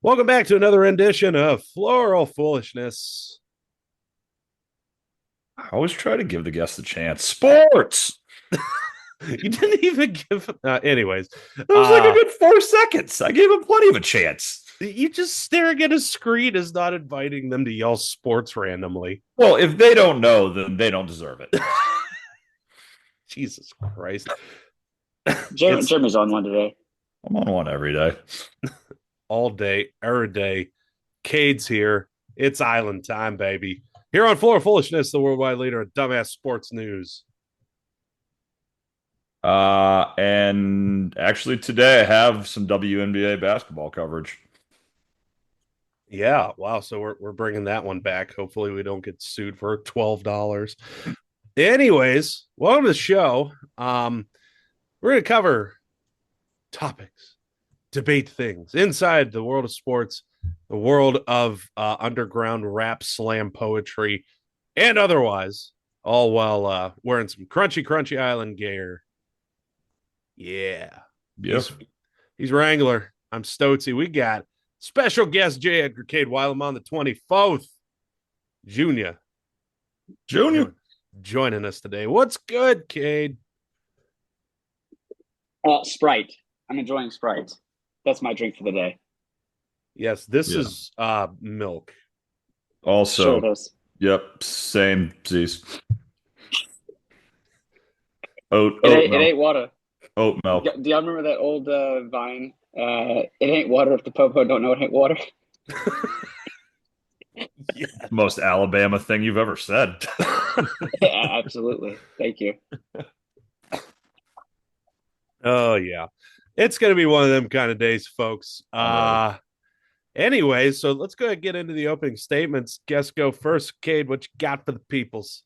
Welcome back to another rendition of Floral Foolishness. I always try to give the guests a chance. Sports. You didn't even give. Anyways, That was like a good 4 seconds. I gave him plenty of a chance. you just staring at a screen is not inviting them to yell sports randomly. Well, if they don't know, then they don't deserve it. Jesus Christ. Jeremy's on one today. I'm on one every day. All day, every day. Cade's here. It's island time, baby. Here on Floral Foolishness, the worldwide leader of dumbass sports news. And actually today I have some WNBA basketball coverage. Yeah, wow. So we're bringing that one back. Hopefully, we don't get sued for $12. Anyways, welcome to the show. We're going to cover topics, debate things inside the world of sports, the world of underground rap, slam poetry, and otherwise, all while wearing some crunchy island gear. Yeah. Yep. He's Wrangler. I'm Stotsy. We got special guest J. Edgar Cade Wilemon the 24th Jr. joining us today. What's good, Cade? Sprite. I'm enjoying Sprite. That's my drink for the day. Yes, this is milk. Also, Sure it is. Yep, same. Zeez. Oat It milk. ain't water. Oat milk. Do y'all remember that old Vine? It ain't water if the popo don't know it ain't water. Yeah. Most Alabama thing you've ever said. Yeah, absolutely. Thank you. Oh, yeah. It's going to be one of them kind of days, folks. Anyway, so let's go ahead and get into the opening statements. Guess go first. Cade, what you got for the peoples?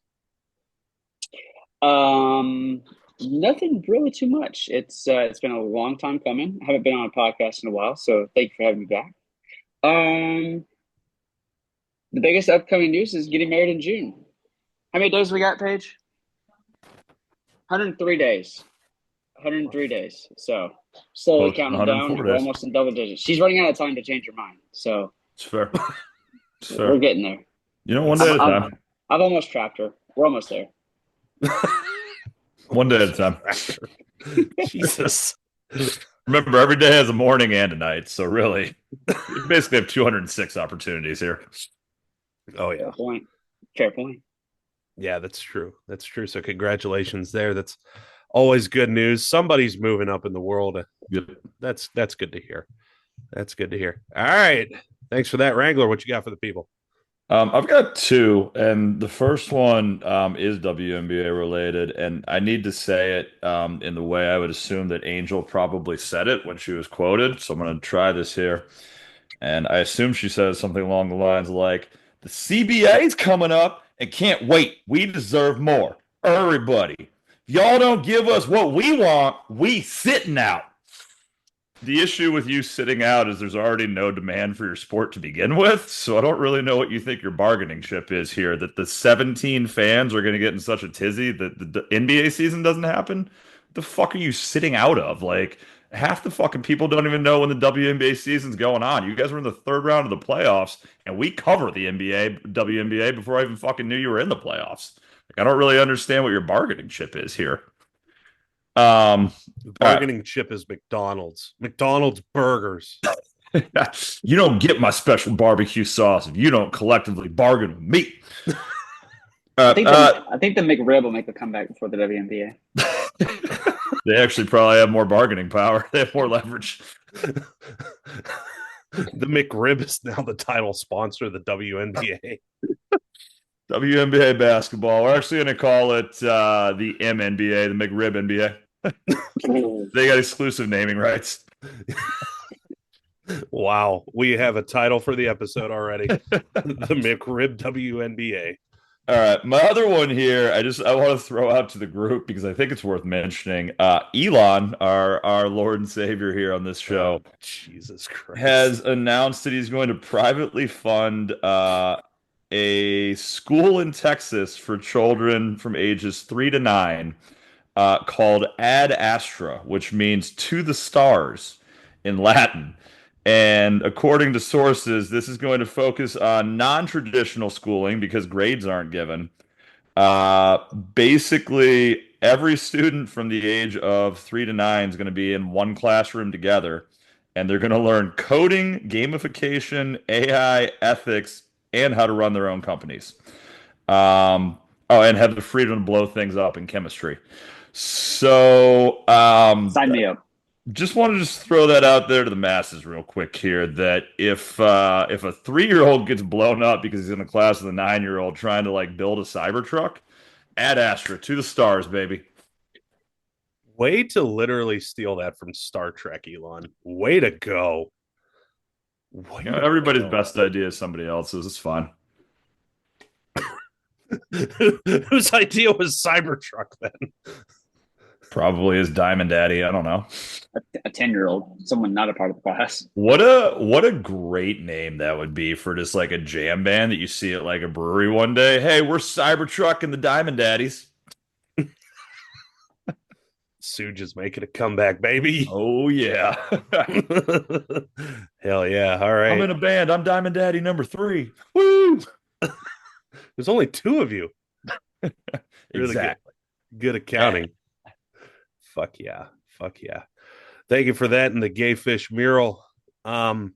Nothing really too much. It's been a long time coming. I haven't been on a podcast in a while, so thank you for having me back. The biggest upcoming news is getting married in June. How many days we got, Paige? 103 days. 103 days. So slowly counting down. We're almost in double digits. She's running out of time to change her mind. So it's fair. It's fair. We're getting there. You know, one day at a time. I've almost trapped her. We're almost there. One day at a time. Jesus. Remember, every day has a morning and a night. So really, you basically have 206 opportunities here. Oh, yeah. Fair point. Yeah, that's true. That's true. So congratulations there. That's always good news. Somebody's moving up in the world. Yep. That's good to hear. That's good to hear. All right. Thanks for that, Wrangler. What you got for the people? I've got two, and the first one is WNBA related, and I need to say it in the way I would assume that Angel probably said it when she was quoted. So I'm going to try this here, and I assume she says something along the lines like, "The CBA's coming up, and can't wait. We deserve more. Everybody, if y'all don't give us what we want, we sitting out." The issue with you sitting out is there's already no demand for your sport to begin with, so I don't really know what you think your bargaining chip is here, that the 17 fans are going to get in such a tizzy that the NBA season doesn't happen. What the fuck are you sitting out of? Like, half the fucking people don't even know when the WNBA season's going on. You guys were in the third round of the playoffs, and we cover the WNBA before I even fucking knew you were in the playoffs. Like, I don't really understand what your bargaining chip is here. The bargaining chip is McDonald's. McDonald's burgers. You don't get my special barbecue sauce if you don't collectively bargain with me. I think the McRib will make a comeback before the WNBA. They actually probably have more bargaining power. They have more leverage. The McRib is now the title sponsor of the WNBA. WNBA basketball. We're actually going to call it the MNBA, the McRib-NBA. They got exclusive naming rights. Wow. We have a title for the episode already. The McRib-WNBA. All right. My other one here, I want to throw out to the group because I think it's worth mentioning. Elon, our Lord and Savior here on this show, Jesus Christ, has announced that he's going to privately fund a school in Texas for children from ages 3 to 9 called Ad Astra, which means to the stars in Latin. And according to sources, this is going to focus on non-traditional schooling because grades aren't given. Basically, every student from the age of 3 to 9 is going to be in one classroom together, and they're going to learn coding, gamification, AI, ethics, and how to run their own companies. Oh, and have the freedom to blow things up in chemistry. So, Sign me up. just want to just throw that out there to the masses real quick here that if a 3-year-old gets blown up because he's in a class with a 9-year-old trying to like build a Cybertruck, Ad Astra to the stars, baby. Way to literally steal that from Star Trek, Elon. Way to go. Everybody's best idea is somebody else's. It's fine. Whose idea was Cybertruck then? Probably his Diamond Daddy. I don't know. A 10-year-old, someone not a part of the class. What a great name that would be for just like a jam band that you see at like a brewery one day. Hey, we're Cybertruck and the Diamond Daddies. Suge is making a comeback, baby. Oh yeah. Hell yeah. All right. I'm in a band. I'm Diamond Daddy number 3. Woo! There's only 2 of you. Really Exactly. good accounting. Fuck yeah. Fuck yeah. Thank you for that and the gay fish mural. Yeah,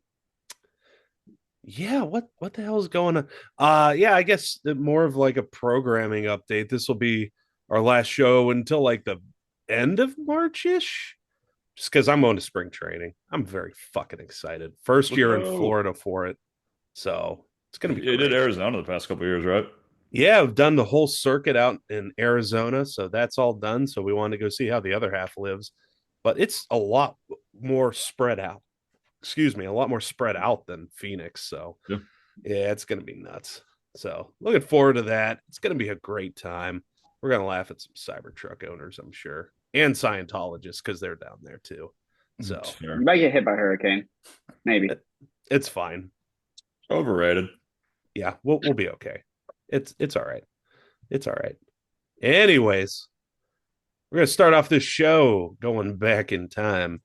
what the hell is going on? Yeah, I guess more of like a programming update. This will be our last show until like the end of March-ish. Just because I'm going to spring training. I'm very fucking excited. First year in Florida for it. So it's gonna be You did Arizona the past couple of years, right? Yeah, I've done the whole circuit out in Arizona, so that's all done. So we wanted to go see how the other half lives, but it's a lot more spread out. Excuse me, a lot more spread out than Phoenix. So yeah, it's gonna be nuts. So looking forward to that. It's gonna be a great time. We're gonna laugh at some Cybertruck owners, I'm sure, and Scientologists because they're down there too. So you might get hit by a hurricane, maybe. It's fine. Overrated. Yeah, we'll be okay. It's all right. It's all right. Anyways, we're gonna start off this show going back in time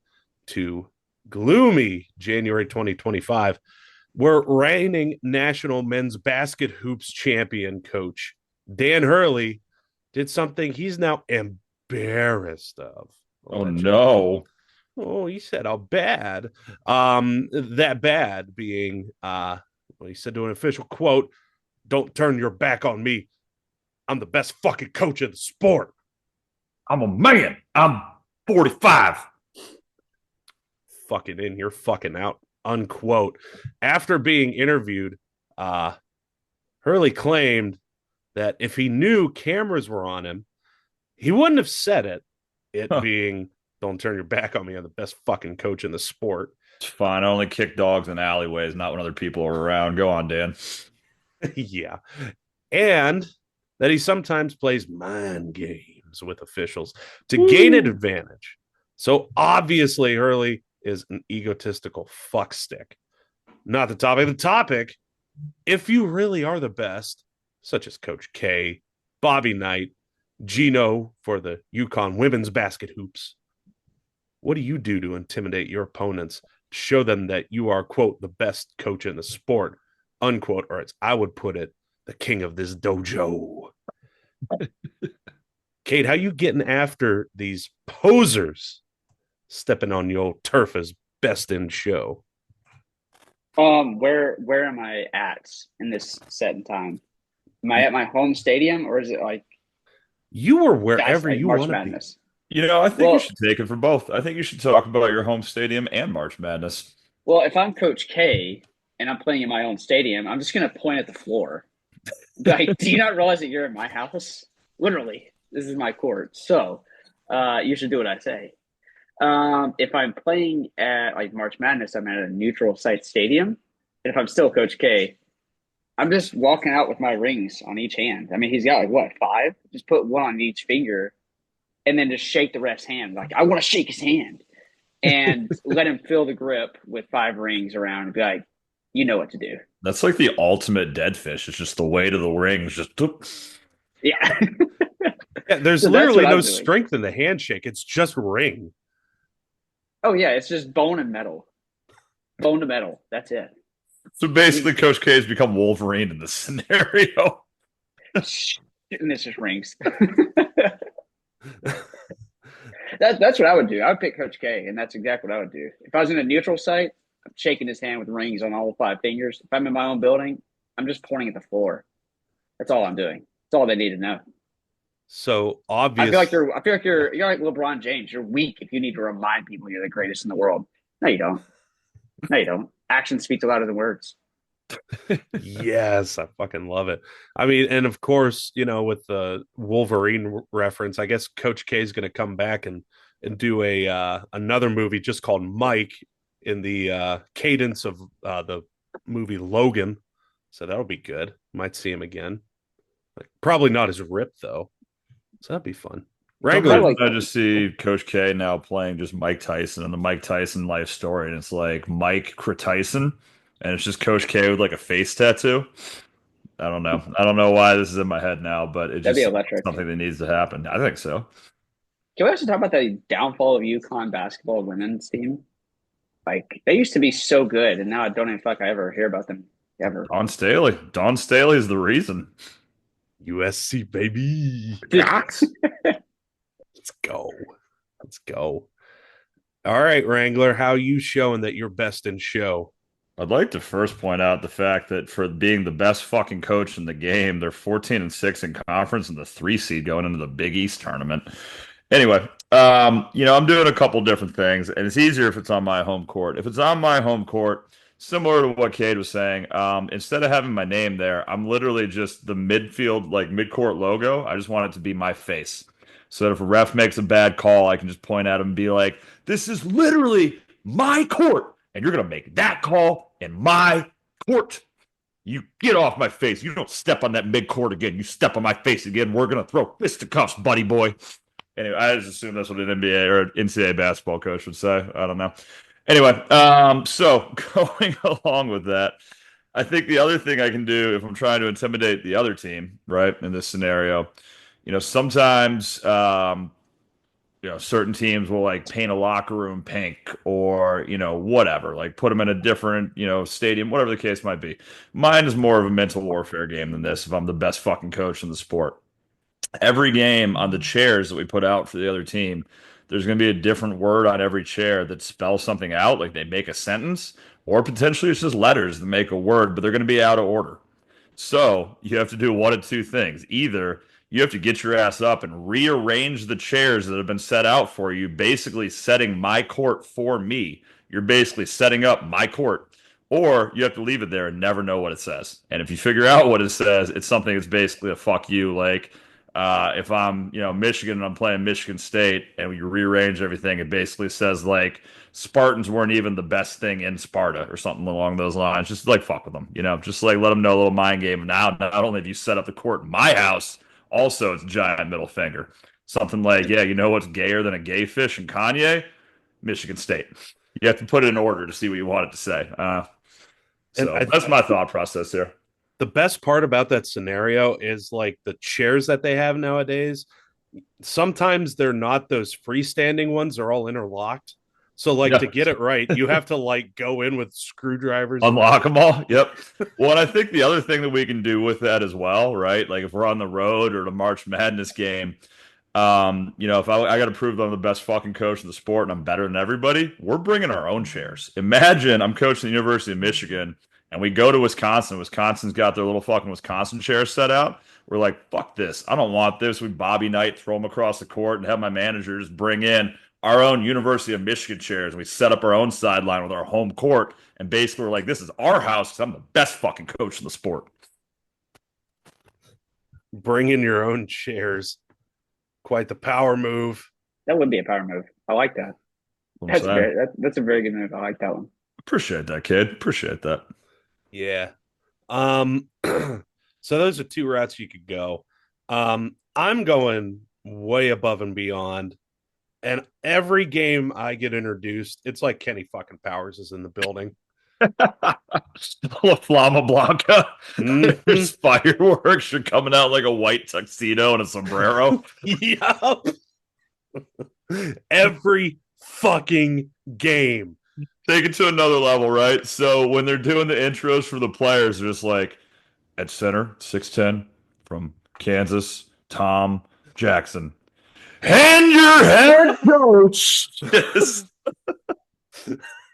to gloomy January 2025, where reigning national men's basket hoops champion coach Dan Hurley did something he's now embarrassed of. Allegedly. Oh no. Oh, he said how bad. That bad being he said to an official quote, "Don't turn your back on me. I'm the best fucking coach in the sport. I'm a man. I'm 45. Fucking in here, fucking out." Unquote. After being interviewed, Hurley claimed that if he knew cameras were on him, he wouldn't have said it. It being, "Don't turn your back on me. I'm the best fucking coach in the sport." It's fine. I only kick dogs in alleyways, not when other people are around. Go on, Dan. Yeah. And that he sometimes plays mind games with officials to gain an advantage. So obviously Hurley is an egotistical fuckstick. Not the topic. The topic, if you really are the best, such as Coach K, Bobby Knight, Gino for the UConn women's basket hoops, what do you do to intimidate your opponents, show them that you are, quote, the best coach in the sport, unquote, or as I would put it, the king of this dojo? Kate, how you getting after these posers stepping on your turf as best in show? Where am I at in this set in time? Am I at my home stadium, or is it like you were wherever like you March want to Madness? be? You know, I think you should take it for both. I think you should talk about your home stadium and March Madness. Well, if I'm Coach K and I'm playing in my own stadium, I'm just gonna point at the floor. Like, do you not realize that you're in my house? Literally, this is my court. So, you should do what I say. If I'm playing at like March Madness, I'm at a neutral site stadium. And if I'm still Coach K, I'm just walking out with my rings on each hand. I mean, he's got like what, 5? Just put one on each finger and then just shake the ref's hand. Like, I want to shake his hand and let him feel the grip with 5 rings around and be like, you know what to do. That's like the ultimate dead fish. It's just the weight of the rings. Just yeah. Yeah, there's so literally no strength in the handshake. It's just ring. Oh, yeah. It's just bone and metal. Bone to metal. That's it. So basically, Coach K has become Wolverine in this scenario. And this just rings. That's what I would do. I would pick Coach K, and that's exactly what I would do. If I was in a neutral site, I'm shaking his hand with rings on all 5 fingers. If I'm in my own building, I'm just pointing at the floor. That's all I'm doing. That's all they need to know. So I obvious. feel like you're like LeBron James. You're weak if you need to remind people you're the greatest in the world. No, you don't. No, you don't. Actions speak louder than words. Yes, I fucking love it. I mean, and of course, with the Wolverine reference, I guess Coach K is going to come back and do a another movie just called Mike in the cadence of the movie Logan. So that'll be good. Might see him again. Like, probably not as ripped though. So that'd be fun. Wrangler, Like- I just see Coach K now playing just Mike Tyson and the Mike Tyson life story, and it's like Mike Tyson, and it's just Coach K with like a face tattoo. I don't know. I don't know why this is in my head now, but it's That'd be just electric. something that needs to happen. I think so. Can we also talk about the downfall of UConn basketball women's team? Like they used to be so good, and now I don't even fuck I ever hear about them ever. Dawn Staley is the reason. USC baby. Cox. Let's go. Let's go. All right, Wrangler, how you showing that you're best in show? I'd like to first point out the fact that for being the best fucking coach in the game, they're 14-6 in conference and the 3 seed going into the Big East tournament. Anyway, I'm doing a couple different things, and it's easier if it's on my home court. If it's on my home court, similar to what Cade was saying, instead of having my name there, I'm literally just the midfield, like mid-court logo. I just want it to be my face. So that if a ref makes a bad call, I can just point at him and be like, this is literally my court, and you're going to make that call in my court. You get off my face. You don't step on that mid-court again. You step on my face again. We're going to throw fisticuffs, buddy boy. Anyway, I just assume that's what an NBA or NCAA basketball coach would say. I don't know. Anyway, so going along with that, I think the other thing I can do if I'm trying to intimidate the other team, right, in this scenario, sometimes certain teams will like paint a locker room pink or whatever, like put them in a different stadium, whatever the case might be. Mine is more of a mental warfare game than this. If I'm the best fucking coach in the sport, every game on the chairs that we put out for the other team, there's going to be a different word on every chair that spells something out, like they make a sentence, or potentially it's just letters that make a word, but they're going to be out of order. So you have to do one of two things. Either you have to get your ass up and rearrange the chairs that have been set out for you, basically setting my court for me. You're basically setting up my court. Or you have to leave it there and never know what it says. And if you figure out what it says, it's something that's basically a fuck you. Like if I'm, Michigan and I'm playing Michigan State and you rearrange everything, it basically says like Spartans weren't even the best thing in Sparta or something along those lines. Just like fuck with them, just like let them know a little mind game. Now, not only have you set up the court in my house, also it's a giant middle finger. Something like, yeah, you know what's gayer than a gay fish and Kanye? Michigan State. You have to put it in order to see what you want it to say. So that's my thought process here. The best part about that scenario is like the chairs that they have nowadays. Sometimes they're not those freestanding ones; they're all interlocked. So, to get it right, you have to like go in with screwdrivers, unlock them all. Yep. Well, and I think the other thing that we can do with that as well, right? Like if we're on the road or the March Madness game, if I got to prove that I'm the best fucking coach in the sport and I'm better than everybody, we're bringing our own chairs. Imagine I'm coaching the University of Michigan and we go to Wisconsin. Wisconsin's got their little fucking Wisconsin chairs set out. We're like, fuck this. I don't want this. We Bobby Knight, throw them across the court and have my managers bring in our own University of Michigan chairs. We set up our own sideline with our home court. And basically we're like, this is our house because I'm the best fucking coach in the sport. Bring in your own chairs. Quite the power move. That would be a power move. I like that. That's a very good move. I like that one. Appreciate that, kid. Appreciate that. Yeah. So those are two routes you could go. I'm going way above and beyond. And every game I get introduced, it's like Kenny fucking Powers is in the building. La Flama Blanca. There's fireworks. You're coming out like a white tuxedo and a sombrero. Yup. Every fucking game. take it to another level, right? So when they're doing the intros for the players, they're just like at center, 6'10 from Kansas, Tom Jackson. And your head coach. Yes.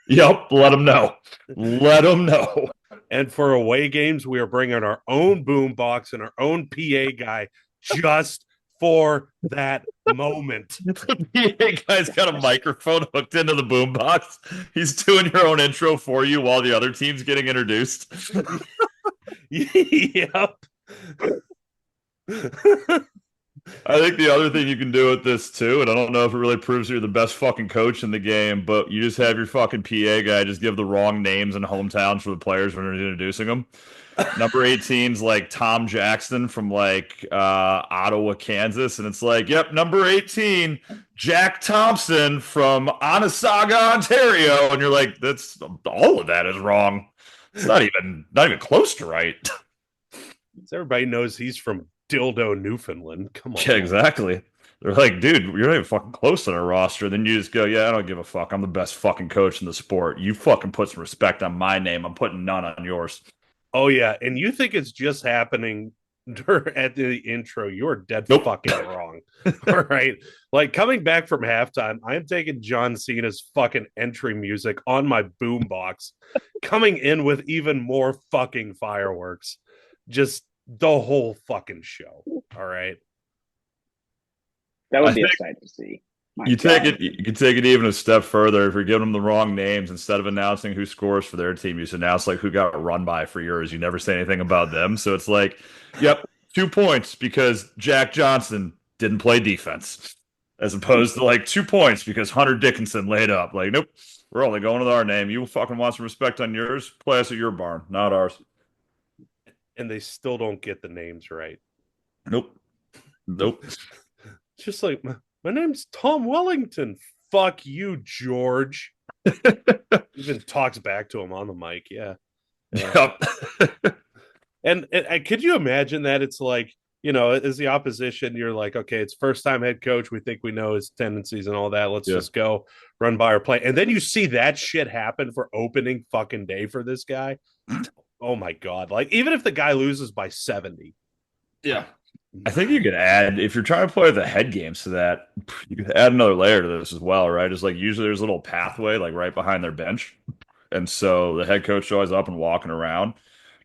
Yep, let them know. Let them know. And for away games, we are bringing our own boom box and our own PA guy just for that moment. The PA guy's got a microphone hooked into the boombox. He's doing your own intro for you while the other team's getting introduced. Yep. I think the other thing you can do with this too, and I don't know if it really proves you're the best fucking coach in the game, but you just have your fucking PA guy just give the wrong names and hometowns for the players when you're introducing them. Number 18's like Tom Jackson from like Ottawa, Kansas, and it's like, yep, number 18, Jack Thompson from Onondaga, Ontario, and you're like, that's all of that is wrong. It's not even close to right. Everybody knows he's from Dildo, Newfoundland. Come on. Yeah, exactly. They're like, dude, you're not even fucking close to our roster. Then you just go, yeah, I don't give a fuck. I'm the best fucking coach in the sport. You fucking put some respect on my name. I'm putting none on yours. Oh, yeah. And you think it's just happening at the intro. You're dead fucking wrong. All right. Like coming back from halftime, I'm taking John Cena's fucking entry music on my boombox, coming in with even more fucking fireworks. Just the whole fucking show. All right. That would be a sight to see. You can take it even a step further. If you're giving them the wrong names, instead of announcing who scores for their team, you just announce like who got run by for yours. You never say anything about them. So it's like, yep, 2 points because Jack Johnson didn't play defense. As opposed to like 2 points because Hunter Dickinson laid up. Like, nope, we're only going with our name. You fucking want some respect on yours? Play us at your barn, not ours. And they still don't get the names right. Nope. Just like my name's Tom Wellington. Fuck you, George. Even talks back to him on the mic. Yeah. Yep. and could you imagine that? It's like, you know, as the opposition, you're like, okay, it's first time head coach. We think we know his tendencies and all that. Let's just go run by our play. And then you see that shit happen for opening fucking day for this guy. Oh my God. Like, even if the guy loses by 70. Yeah. I think you could add, if you're trying to play the head games to that, you could add another layer to this as well, right? It's like usually there's a little pathway like right behind their bench. And so the head coach always up and walking around.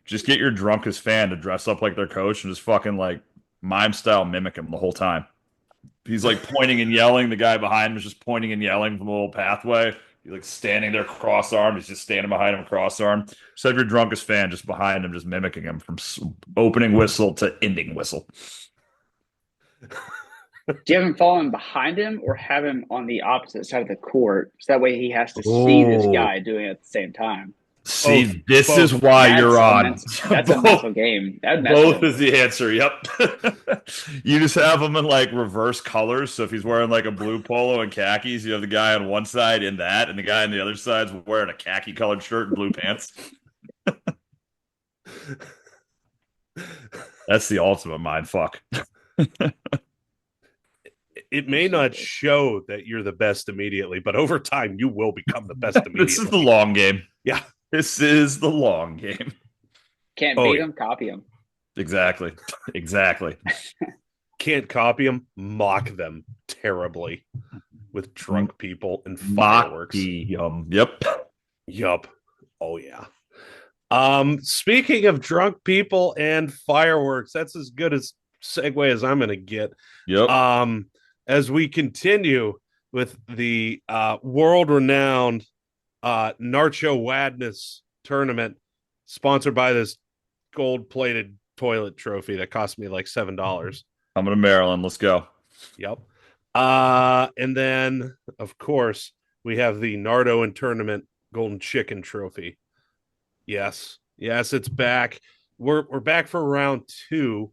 Just get your drunkest fan to dress up like their coach and just fucking like mime style mimic him the whole time. He's like pointing and yelling. The guy behind him is just pointing and yelling from the little pathway. He's like standing there cross-armed. He's just standing behind him cross-armed. So have your drunkest fan just behind him, just mimicking him from opening whistle to ending whistle. Do you have him falling behind him or have him on the opposite side of the court? So that way he has to see this guy doing it at the same time. See, this is why you're on. That's a mental game. Both is the answer. Yep. You just have him in like reverse colors. So if he's wearing like a blue polo and khakis, you have the guy on one side in that, and the guy on the other side's wearing a khaki colored shirt and blue pants. That's the ultimate mind fuck. It may not show that you're the best immediately, but over time you will become the best immediately. This is the long game. Yeah. This is the long game. Can't beat him, copy him. Exactly. Can't copy them, mock them terribly with drunk people and fireworks. Yep. Oh yeah. Speaking of drunk people and fireworks, that's as good as segue as I'm gonna get. Yep. As we continue with the world-renowned Narcho Wadness tournament, sponsored by this gold-plated toilet trophy that cost me like $7. Coming to Maryland. Let's go. Yep. And then, of course, we have the Nardo and Tournament Golden Chicken Trophy. Yes, it's back. We're back for round 2.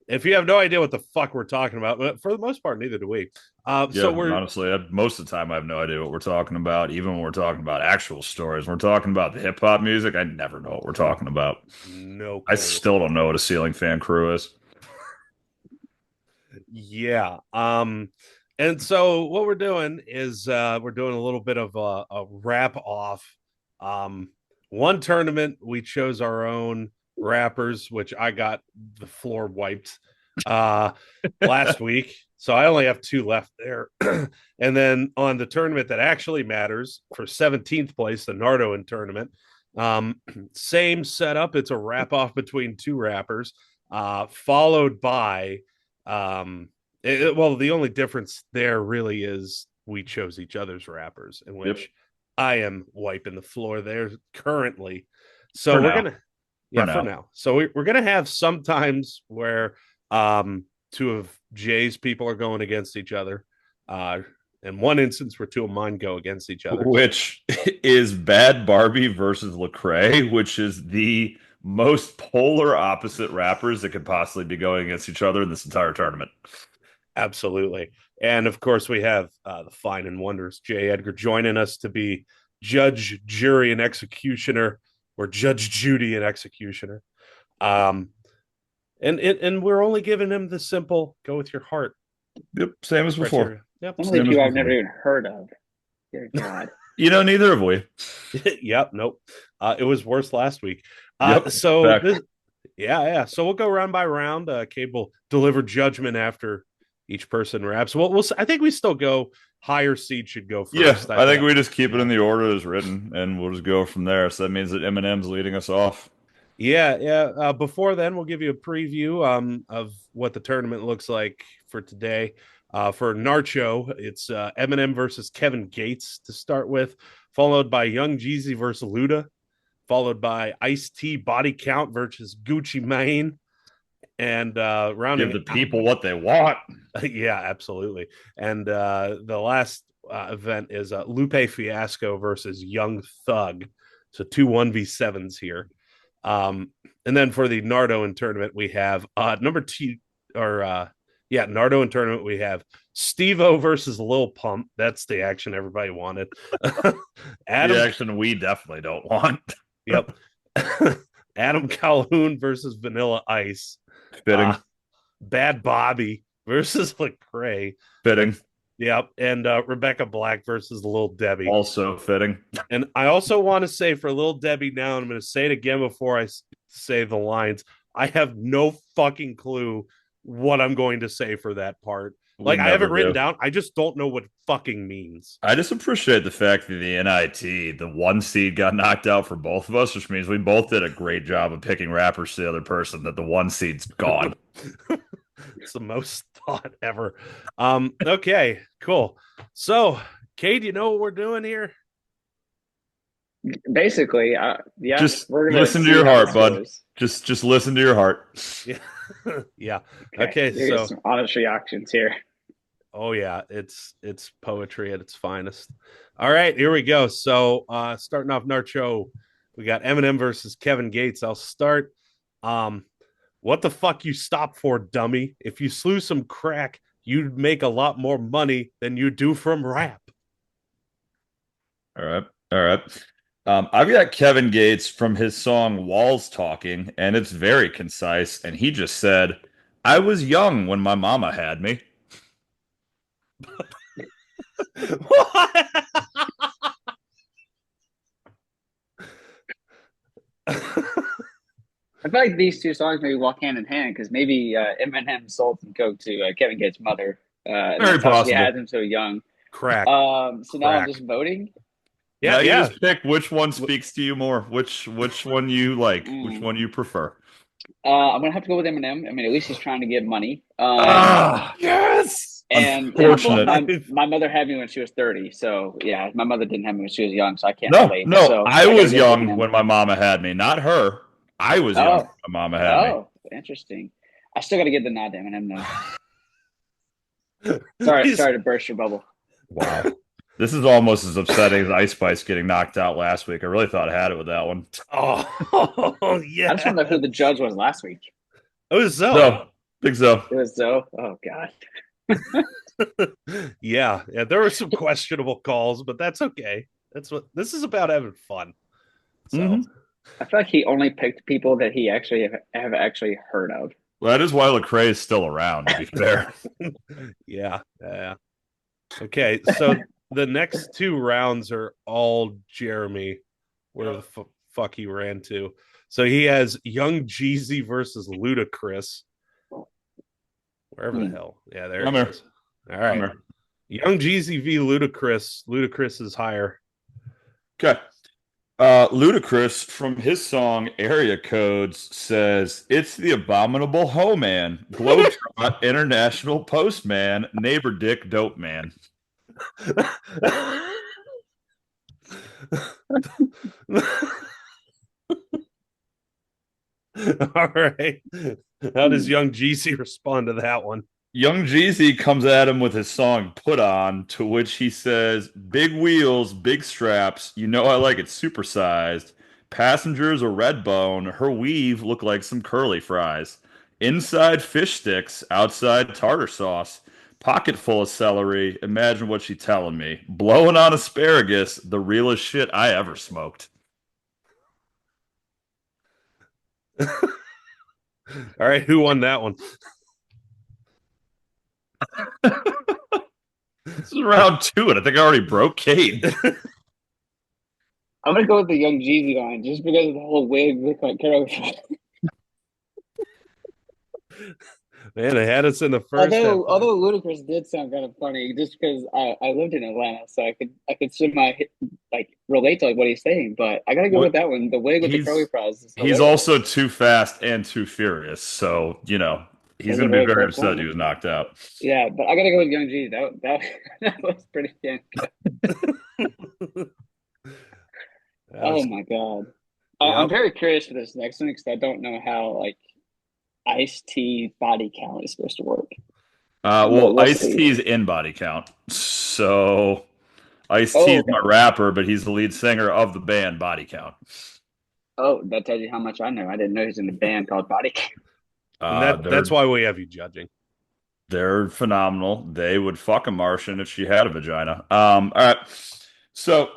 If you have no idea what the fuck we're talking about, but for the most part, neither do we. So we're honestly, most of the time, I have no idea what we're talking about. Even when we're talking about actual stories, we're talking about the hip hop music. I never know what we're talking about. No, I still don't know what a ceiling fan crew is. Yeah. And so what we're doing is we're doing a little bit of a wrap off. Um, one tournament we chose our own rappers, which I got the floor wiped uh, last week. So I only have two left there. And then on the tournament that actually matters for 17th place, the Nardo tournament, same setup. It's a wrap off between two rappers, followed by well, the only difference there really is we chose each other's rappers, in which Yep. I am wiping the floor there currently. So For we're now. gonna, yeah, for now. So we're gonna have sometimes where two of Jay's people are going against each other, and one instance where two of mine go against each other. Which is Bad Barbie versus Lecrae, which is the most polar opposite rappers that could possibly be going against each other in this entire tournament. Absolutely. And of course, we have the fine and wondrous J. Edgar joining us to be judge, jury, and executioner, or Judge Judy and executioner. Um, and we're only giving him the simple go with your heart Yep, same as before. criteria. Yep. Some of the people I've never even heard of. Dear God. Neither have we. Yep. Nope. It was worse last week. Yep, So this, yeah. So we'll go round by round. Cade will deliver judgment after each person raps. We'll I think we still go higher seed should go first. I think we just keep it in the order as written, and we'll just go from there. So that means that Eminem's leading us off. Yeah. Before then, we'll give you a preview of what the tournament looks like for today. For Narcho, it's Eminem versus Kevin Gates to start with, followed by Young Jeezy versus Luda, followed by Ice-T Body Count versus Gucci Mane, and rounding Give the people what they want. yeah, absolutely. And the last event is Lupe Fiasco versus Young Thug. So two 1v7s here. And then for the Nardo tournament, we have number two, or Nardo tournament, we have Steve-O versus Lil Pump. That's the action everybody wanted. The action we definitely don't want. Yep. Adam Calhoun versus Vanilla Ice. Fitting. Bad Bobby versus Lecrae. Fitting. Yep. And Rebecca Black versus Lil Debbie. Also fitting. And I also want to say for Lil Debbie now, and I'm going to say it again before I say the lines, I have no fucking clue what I'm going to say for that part. Like, I have it written down. I just don't know what fucking means. I just appreciate the fact that the NIT, the one seed, got knocked out for both of us, which means we both did a great job of picking rappers to the other person, that the one seed's gone. It's the most thought ever. Okay, cool. So, Cade, you know what we're doing here? Basically, yeah. Just listen to your heart, bud. Just listen to your heart. Yeah. Yeah. Okay, so some honest reactions here. Oh yeah, it's poetry at its finest. All right, here we go. So starting off Narcho, we got Eminem versus Kevin Gates. I'll start. What the fuck you stop for, dummy? If you slew some crack, you'd make a lot more money than you do from rap. All right. I've got Kevin Gates from his song Walls Talking, and it's very concise. And he just said, I was young when my mama had me. What? I feel like these two songs maybe walk hand in hand because maybe Eminem sold some coke to Kevin Gates' mother. Very possible. He had him so young. Crack. So now I'm just voting. Yeah. You just pick which one speaks to you more, which one you like, which one you prefer. I'm gonna have to go with Eminem. I mean, at least he's trying to get money. Yes. And unfortunate. My mother had me when she was 30. So yeah, my mother didn't have me when she was young, so I can't relate. No, so I was young when my mama had me, not her. I was young when my mama had me. Oh, interesting. I still got to get the nod to Eminem though. Sorry to burst your bubble. Wow. This is almost as upsetting as Ice Spice getting knocked out last week. I really thought I had it with that one. Oh, yeah. I just want to know who the judge was last week. It was Zoe. Big Zoe. It was Zoe. Oh, God. Yeah, there were some questionable calls, but that's okay. That's what this is about, having fun. So I feel like he only picked people that he actually have actually heard of. Well, that is why Lecrae is still around, to be fair. Yeah. Okay, so the next two rounds are all Jeremy, where the fuck he ran to. So he has Young Jeezy versus Ludacris, wherever the Hmm. hell. Yeah, there I'm he here. is. All I'm right, here. Young Jeezy v Ludacris. Ludacris is higher. Okay. Ludacris from his song Area Codes says, "It's the abominable hoe man, globetrot, international postman, neighbor dick dope man." All right. How does Young Jeezy respond to that one? Young Jeezy comes at him with his song Put On, to which he says, "Big wheels, big straps, you know I like it supersized. Passengers a red bone, her weave look like some curly fries. Inside fish sticks, outside tartar sauce. Pocket full of celery, imagine what she telling me. Blowing on asparagus, the realest shit I ever smoked." All right, who won that one? This is round two, and I think I already broke Cade. I'm gonna go with the Young Jeezy line just because of the whole wig look like Carol. Man, they had us in the first half. Although Ludacris did sound kind of funny, just because I lived in Atlanta, so I could semi like relate to like what he's saying. But I gotta go with What that one. The wig with the curly he's fries is he's also hilarious. too fast and too furious, so he's That's a going to be very very fair upset he point. was knocked out. Yeah, but I gotta go with Young Jeezy. That that was pretty damn good. That Oh was, my God. I'm yep. very curious for this next one because I don't know how like iced tea body count is supposed to work. But Well, we'll see. Ice-T's in body count, so Oh, Ice-T's my okay. rapper, but he's the lead singer of the band Body Count. Oh, that tells you how much I know. I didn't know he was in a band called Body Count. And Uh, that's they're why we have you judging. they're phenomenal. They would fuck a Martian if she had a vagina. All right, so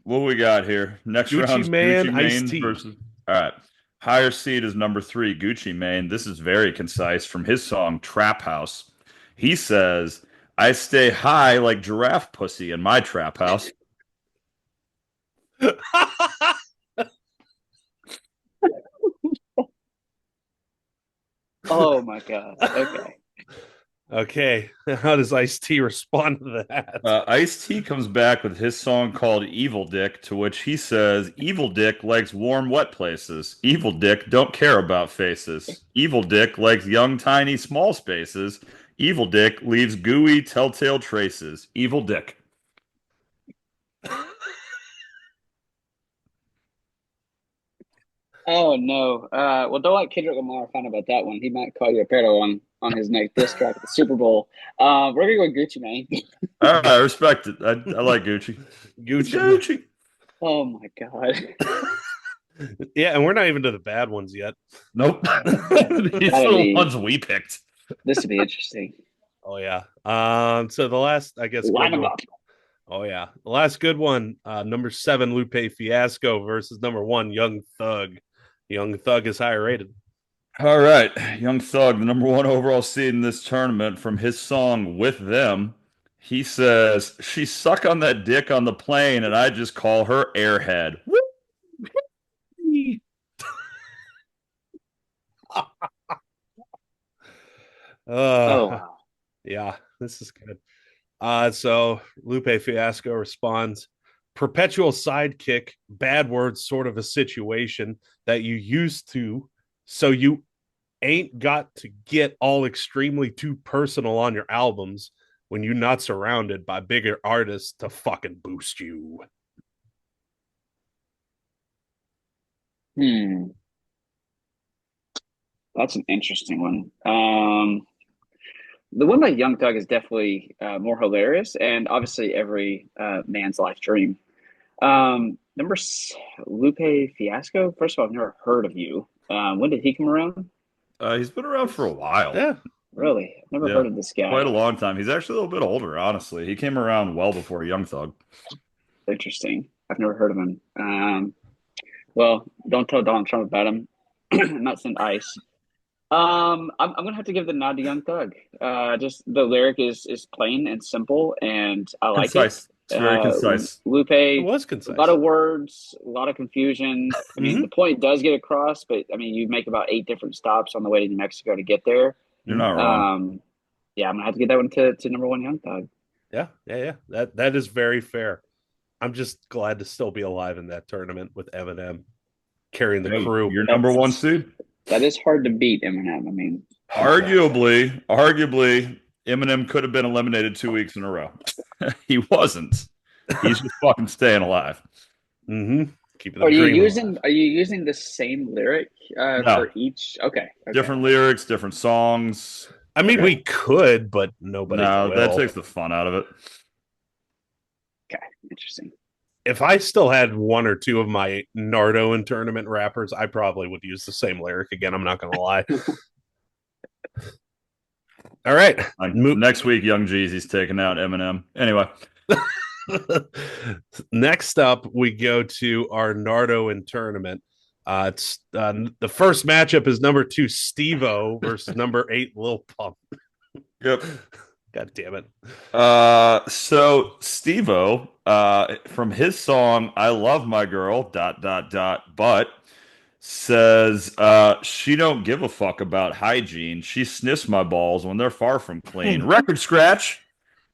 what we got here? Next Gucci round's Man, Gucci Ice Mane T. versus. All right, higher seed is number three, Gucci Mane. This is very concise from his song Trap House. He says, "I stay high like giraffe pussy in my trap house." Oh my God. Okay. Okay, how does Ice T respond to that? Ice-T comes back with his song called Evil Dick, to which he says, "Evil Dick likes warm, wet places. Evil Dick don't care about faces. Evil Dick likes young, tiny, small spaces. Evil Dick leaves gooey, telltale traces. Evil Dick." Oh no. Well, don't let Kendrick Lamar find out about that one. He might call you a pedo on his next diss track at the Super Bowl. We're gonna go with Gucci Mane. All right, I respect it. I like Gucci. It's Gucci Man. Gucci. Oh my God. Yeah, and we're not even to the bad ones yet. Nope. These That'd are the be ones we picked. this would be interesting. Oh yeah. So the last, I guess, Line good them one. up. Oh yeah, the last good one. Number 7, Lupe Fiasco versus number 1, Young Thug. Young Thug is higher rated. All right, Young Thug, the number one overall seed in this tournament, from his song "With Them," he says, "She suck on that dick on the plane, and I just call her Airhead." Whee! Oh Uh, wow. yeah, this is good. So Lupe Fiasco responds, perpetual sidekick, bad words, sort of a situation that you used to, so you ain't got to get all extremely too personal on your albums when you're not surrounded by bigger artists to fucking boost you. Hmm. That's an interesting one. The one by Young Thug is definitely more hilarious, and obviously every man's life dream. Number Lupe Fiasco. First of all, I've never heard of you. When did he come around? He's been around for a while. Yeah. Really, I've never Yeah, heard of this quite guy. a long time. He's actually a little bit older, honestly. He came around well before Young Thug. Interesting. I've never heard of him. Well, don't tell Donald Trump about him. I'm not send ice. I'm gonna have to give the nod to Young Thug. Just the lyric is plain and simple, and I like it. Concise. It's very concise. Lupe, It a was lot concise. of words, a lot of confusion. I mean, Hmm. the point does get across, but I mean, you make about 8 different stops on the way to New Mexico to get there. You're not wrong. Yeah, I'm gonna have to get that one to number one, Young Thug. Yeah, yeah, yeah. That is very fair. I'm just glad to still be alive in that tournament with Eminem carrying the Hey, crew. your number one seed. That is hard to beat, Eminem. I mean, Arguably, Eminem could have been eliminated 2 weeks in a row. He wasn't. He's just fucking staying alive. Mm-hmm. Keeping the are you dream using alive. are you using the same lyric No, for each? Okay, okay, different lyrics, different songs. I mean, okay, we could, but nobody No, that will. takes the fun out of it. okay. Interesting. If I still had one or two of my Nardo and tournament rappers, I probably would use the same lyric again. I'm not going to lie. All right. Next week, Young Jeezy's taking out Eminem. Anyway, Next up, we go to our Nardo in tournament. It's the first matchup is number 2 Steve-O versus number 8 Lil Pump. yep. God damn it. So Steve-O, from his song "I Love My Girl," but says she don't give a fuck about hygiene. She sniffs my balls when they're far from clean. Record scratch.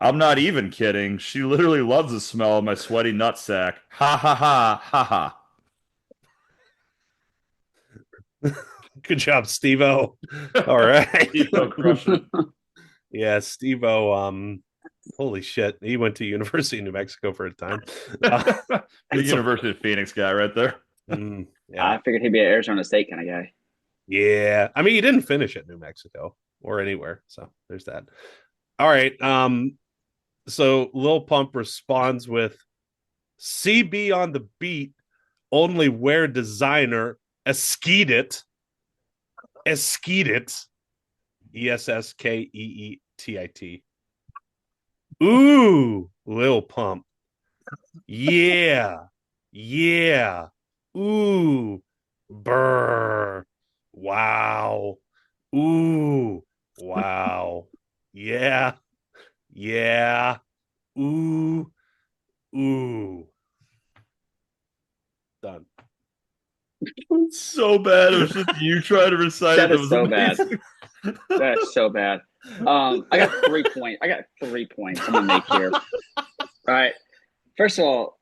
I'm not even kidding. She literally loves the smell of my sweaty nutsack. Ha ha ha ha ha. Good job, Steve-O. All right. Steve-O crushing it. Yeah, Steve-O, holy shit. He went to University of New Mexico for a time. The University of Phoenix guy right there. Yeah. I figured he'd be an Arizona State kind of guy. Yeah. I mean, he didn't finish at New Mexico or anywhere. So there's that. All right. So Lil Pump responds with CB on the beat, only wear designer, eskeet it. Eskeet it. ESSKEETIT. Ooh, Lil Pump. Yeah. Yeah. Ooh. Brr. Wow. Ooh. Wow. Yeah. Yeah. Ooh. Ooh. Done. So bad. It was just you trying to recite it. That That is was so bad. amazing. That is so bad. I got 3 points. I got 3 points I'm gonna make here. All right. First of all,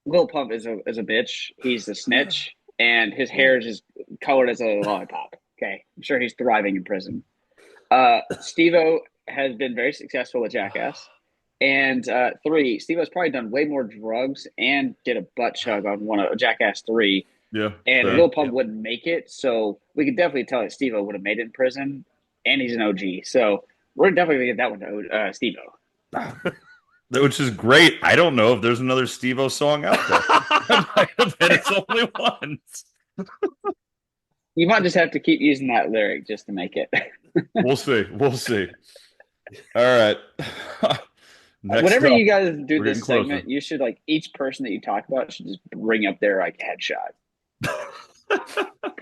Lil Pump is a bitch. He's a snitch, and his hair is just colored as a lollipop. Okay, I'm sure he's thriving in prison. Steve-O has been very successful with Jackass. And 3, Steve-O's probably done way more drugs and did a butt chug on one of Jackass 3. Yeah, And fair. Lil Pump wouldn't make it, so we could definitely tell that Steve-O would have made it in prison, and he's an OG. So we're definitely gonna get that one to Steve-O. Which is great. I don't know if there's another Steve-O song out there. That might have been its only one. You might just have to keep using that lyric just to make it. We'll see. We'll see. All right. Next Whenever up, you guys do we're this getting closer. segment, you should like each person that you talk about should just bring up their like headshot.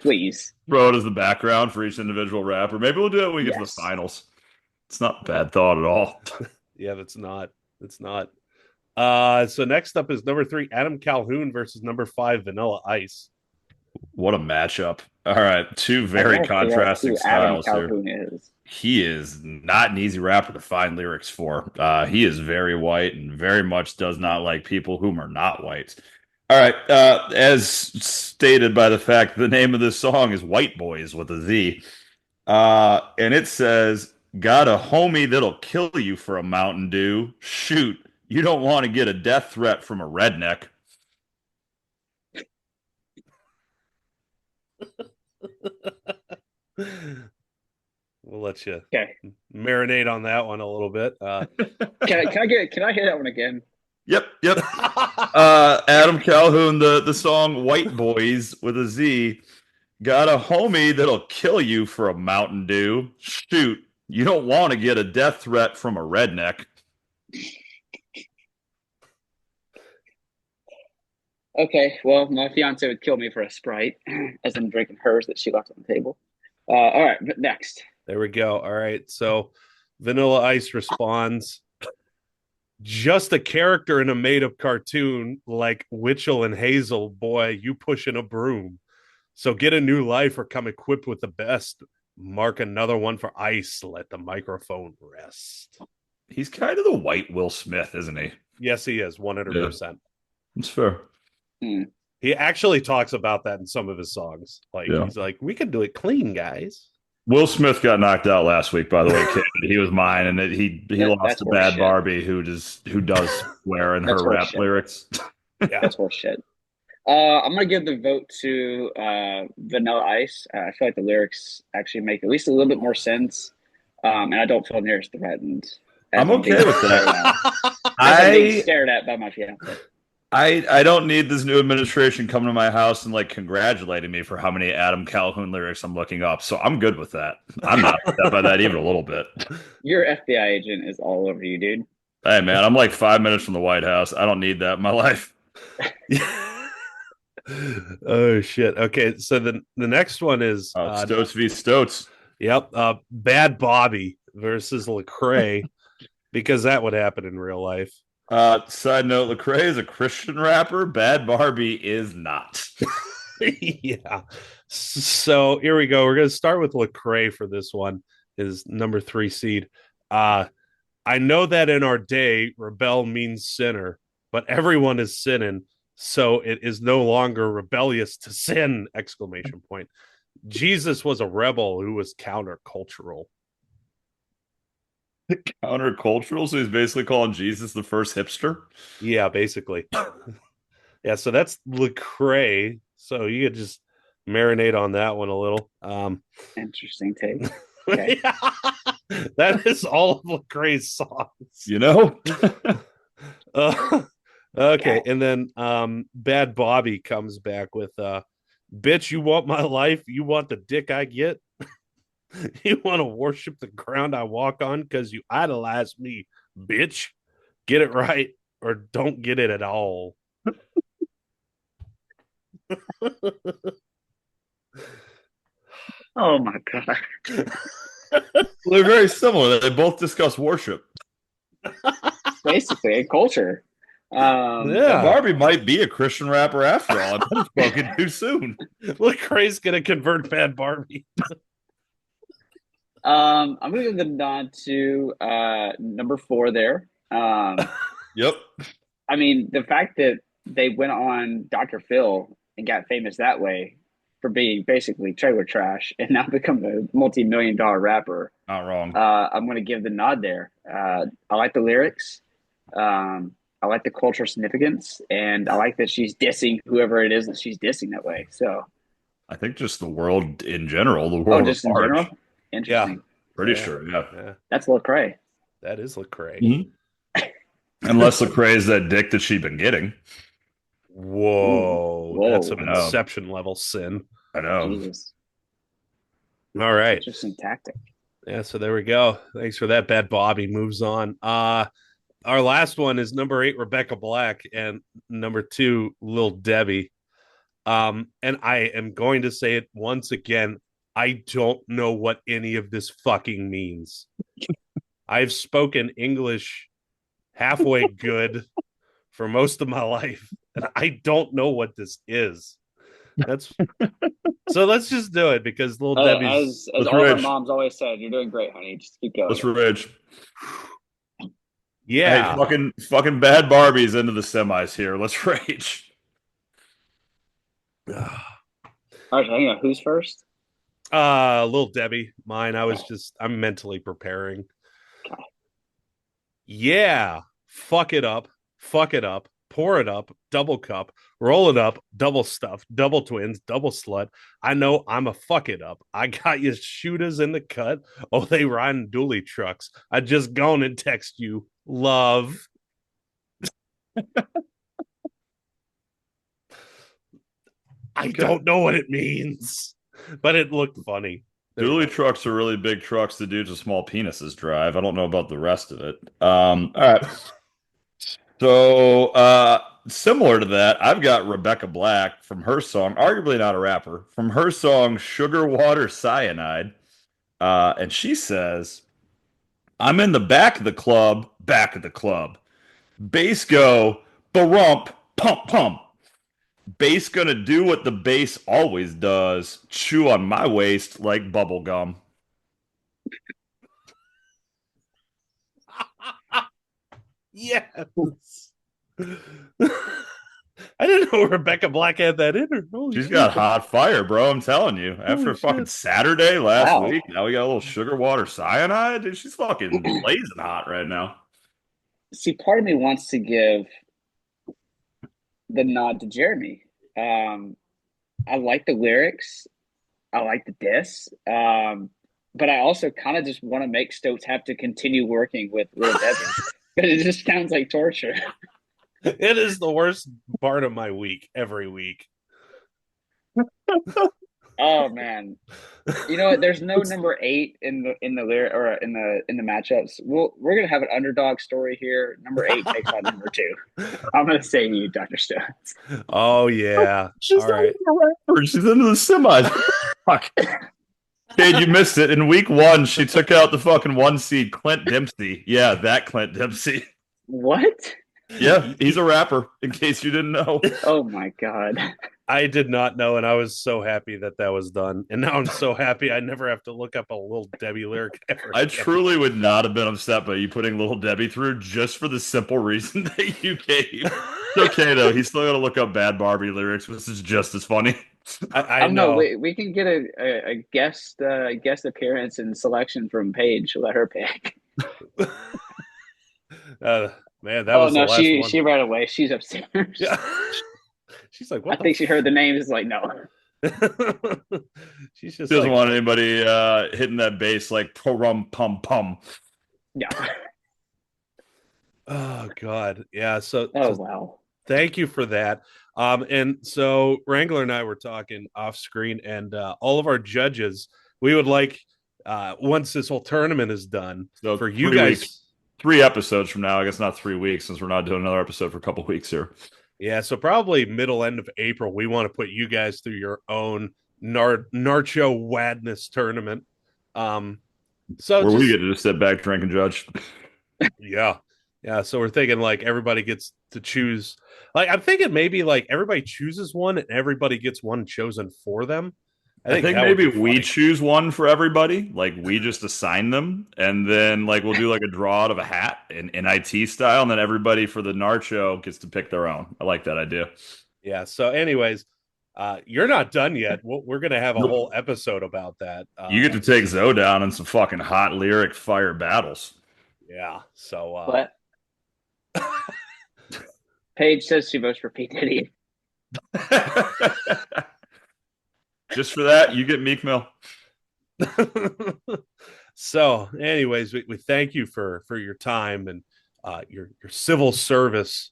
Please. Throw it as the background for each individual rapper. Maybe we'll do it when we get to the Yes. finals. It's not a bad thought at all. Yeah, that's not. It's not. So next up is number 3, Adam Calhoun versus number 5, Vanilla Ice. What a matchup. All right. Two I very gotta figure out contrasting who Adam styles here. Calhoun is. He is not an easy rapper to find lyrics for. He is very white and very much does not like people whom are not white. All right. As stated by the fact the name of this song is White Boys with a Z. And it says, got a homie that'll kill you for a Mountain Dew. Shoot, you don't want to get a death threat from a redneck. We'll let you Okay. marinate on that one a little bit. Can I hear that one again? Yep. Adam Calhoun, the song White Boys with a Z. Got a homie that'll kill you for a Mountain Dew. Shoot, you don't want to get a death threat from a redneck. Okay, well, my fiance would kill me for a Sprite as I'm drinking hers that she left on the table. All right, next. There we go. All right. So Vanilla Ice responds, just a character in a made up cartoon like Witchell and Hazel. Boy, you pushing a broom. So get a new life or come equipped with the best. Mark another one for Ice. Let the microphone rest. He's kind of the white Will Smith, isn't he? Yes, he is 100%. That's fair. He actually talks about that in some of his songs. Like he's like, we can do it clean, guys. Will Smith got knocked out last week, by the way, kid. He was mine, and he lost to Bad shit. Barbie, who does swear in her rap lyrics. Yeah, that's horseshit. I'm gonna give the vote to Vanilla Ice. I feel like the lyrics actually make at least a little bit more sense, and I don't feel near as threatened. I'm okay with that. I'm being stared at by my fiance. I don't need this new administration coming to my house and like congratulating me for how many Adam Calhoun lyrics I'm looking up. So I'm good with that. I'm not upset by that even a little bit. Your FBI agent is all over you, dude. Hey man, I'm like 5 minutes from the White House. I don't need that in my life. Oh shit. Okay, so the next one is Stoats v. Stoats. Yep. Bad Bobby versus Lecrae, because that would happen in real life. Side note, Lecrae is a Christian rapper. Bad Barbie is not. Yeah. So here we go. We're going to start with Lecrae for this one, his number 3 seed. I know that in our day, rebel means sinner, but everyone is sinning, so it is no longer rebellious to sin! ! Jesus was a rebel who was countercultural. Countercultural, so he's basically calling Jesus the first hipster. Yeah, basically. Yeah, so that's Lecrae. So you could just marinate on that one a little. Interesting take. Okay. Yeah, that is all of Lecrae's songs. You know. Okay, and then Bad Bobby comes back with bitch, you want my life? You want the dick I get? You want to worship the ground I walk on because you idolize me, bitch. Get it right or don't get it at all. Oh my god. They're very similar. They both discuss worship. Basically, a culture. Yeah. Barbie might be a Christian rapper after all. I've spoken too soon. Lecrae's gonna convert Bad Barbie. I'm gonna give the nod to number 4 there. Yep. I mean, the fact that they went on Dr. Phil and got famous that way for being basically trailer trash and now become a multi-million-dollar rapper. Not wrong. I'm gonna give the nod there. I like the lyrics. I like the cultural significance, and I like that she's dissing whoever it is that she's dissing that way. So, I think just the world in general. The world just in general. Interesting. Yeah, pretty sure. Yeah. That's Lecrae. That is Lecrae. Mm-hmm. Unless Lecrae is that dick that she's been getting. Whoa, Whoa. That's an Inception level sin. I know. Jesus. All right. Interesting tactic. Yeah, so there we go. Thanks for that. Bad Bobby moves on. Our last one is number 8, Rebecca Black, and number 2, Lil Debbie. And I am going to say it once again. I don't know what any of this fucking means. I've spoken English halfway good for most of my life, and I don't know what this is. So let's just do it because Lil Debbie's. As all our moms always said, you're doing great, honey. Just keep going. Let's Ridge. Yeah. Hey, fucking Bad Barbie's into the semis here. Let's rage. All right, hang on. Who's first? Lil Debbie. Mine. I'm mentally preparing. Okay. Yeah. Fuck it up. Pour it up. Double cup. Roll it up. Double stuff. Double twins. Double slut. I know I'm a fuck it up. I got you shooters in the cut. Oh, they riding dually trucks. I just gone and text you. Love. I don't know what it means, but it looked funny. Dually trucks are really big trucks that dudes with small penises drive. I don't know about the rest of it. All right. So Similar to that, I've got Rebecca Black from her song, arguably not a rapper, from her song Sugar Water Cyanide. And she says, I'm in the back of the club, back of the club. Bass go, ba-rump, pump, pump. Bass gonna do what the bass always does, chew on my waist like bubble gum. Yes. I didn't know Rebecca Black had that in her. Holy She's shit. got hot fire, bro. I'm telling you. After Holy fucking shit. Saturday last Wow. week, now we got a little sugar water cyanide. Dude, she's fucking blazing hot right now. See, part of me wants to give the nod to Jeremy. I like the lyrics. I like the diss. But I also kind of just want to make Stokes have to continue working with Lil Debbie because it just sounds like torture. It is the worst part of my week every week. Oh man, you know what? There's no number 8 in the lyric or in the matchups. We're gonna have an underdog story here. Number 8 takes on number 2. I'm gonna say you, Dr. Stones. Oh yeah. She's All not right. even a rapper. She's into the semis. Fuck. Kid, you missed it. In week 1, she took out the fucking 1 seed, Clint Dempsey. Yeah, that Clint Dempsey. What? Yeah, he's a rapper, in case you didn't know. Oh my god. I did not know, and I was so happy that that was done. And now I'm so happy I never have to look up a Little Debbie lyric ever I again. truly would not have been upset by you putting Little Debbie through just for the simple reason that you gave. It's okay, though. He's still got to look up Bad Barbie lyrics, which is just as funny. I don't know. know. We can get a guest appearance and selection from Paige. Let her pick. Man, that Oh was the no, last she one. she ran away. She's upstairs. Yeah. She's like, I what think she heard the names. Is like, no. She's just Doesn't like, want anybody hitting that bass like rum pum pum. No. oh God. Yeah. So, Oh so wow. thank you for that. And so Wrangler and I were talking off screen, and all of our judges, we would like once this whole tournament is done, So for you 3 guys. weeks, 3 episodes from now. I guess not 3 weeks since we're not doing another episode for a couple weeks here. Yeah, so probably middle end of April, we want to put you guys through your own Narcho Wadness tournament. So Where we just get to just sit back, drink, and judge. yeah, yeah. So we're thinking like everybody gets to choose. Like I'm thinking maybe like everybody chooses one and everybody gets one chosen for them. I think that would maybe be we funny. choose one for everybody. Like we just assign them, and then like we'll do like a draw out of a hat in IT style, and then everybody for the Narcho gets to pick their own. I like that idea. Yeah. So, anyways, you're not done yet. We're gonna have a Nope. whole episode about that. You get to take Zoe down in some fucking hot lyric fire battles. Yeah. So, But Paige says she votes for P Diddy. Just for that, you get Meek Mill. so, anyways, we thank you for your time and your civil service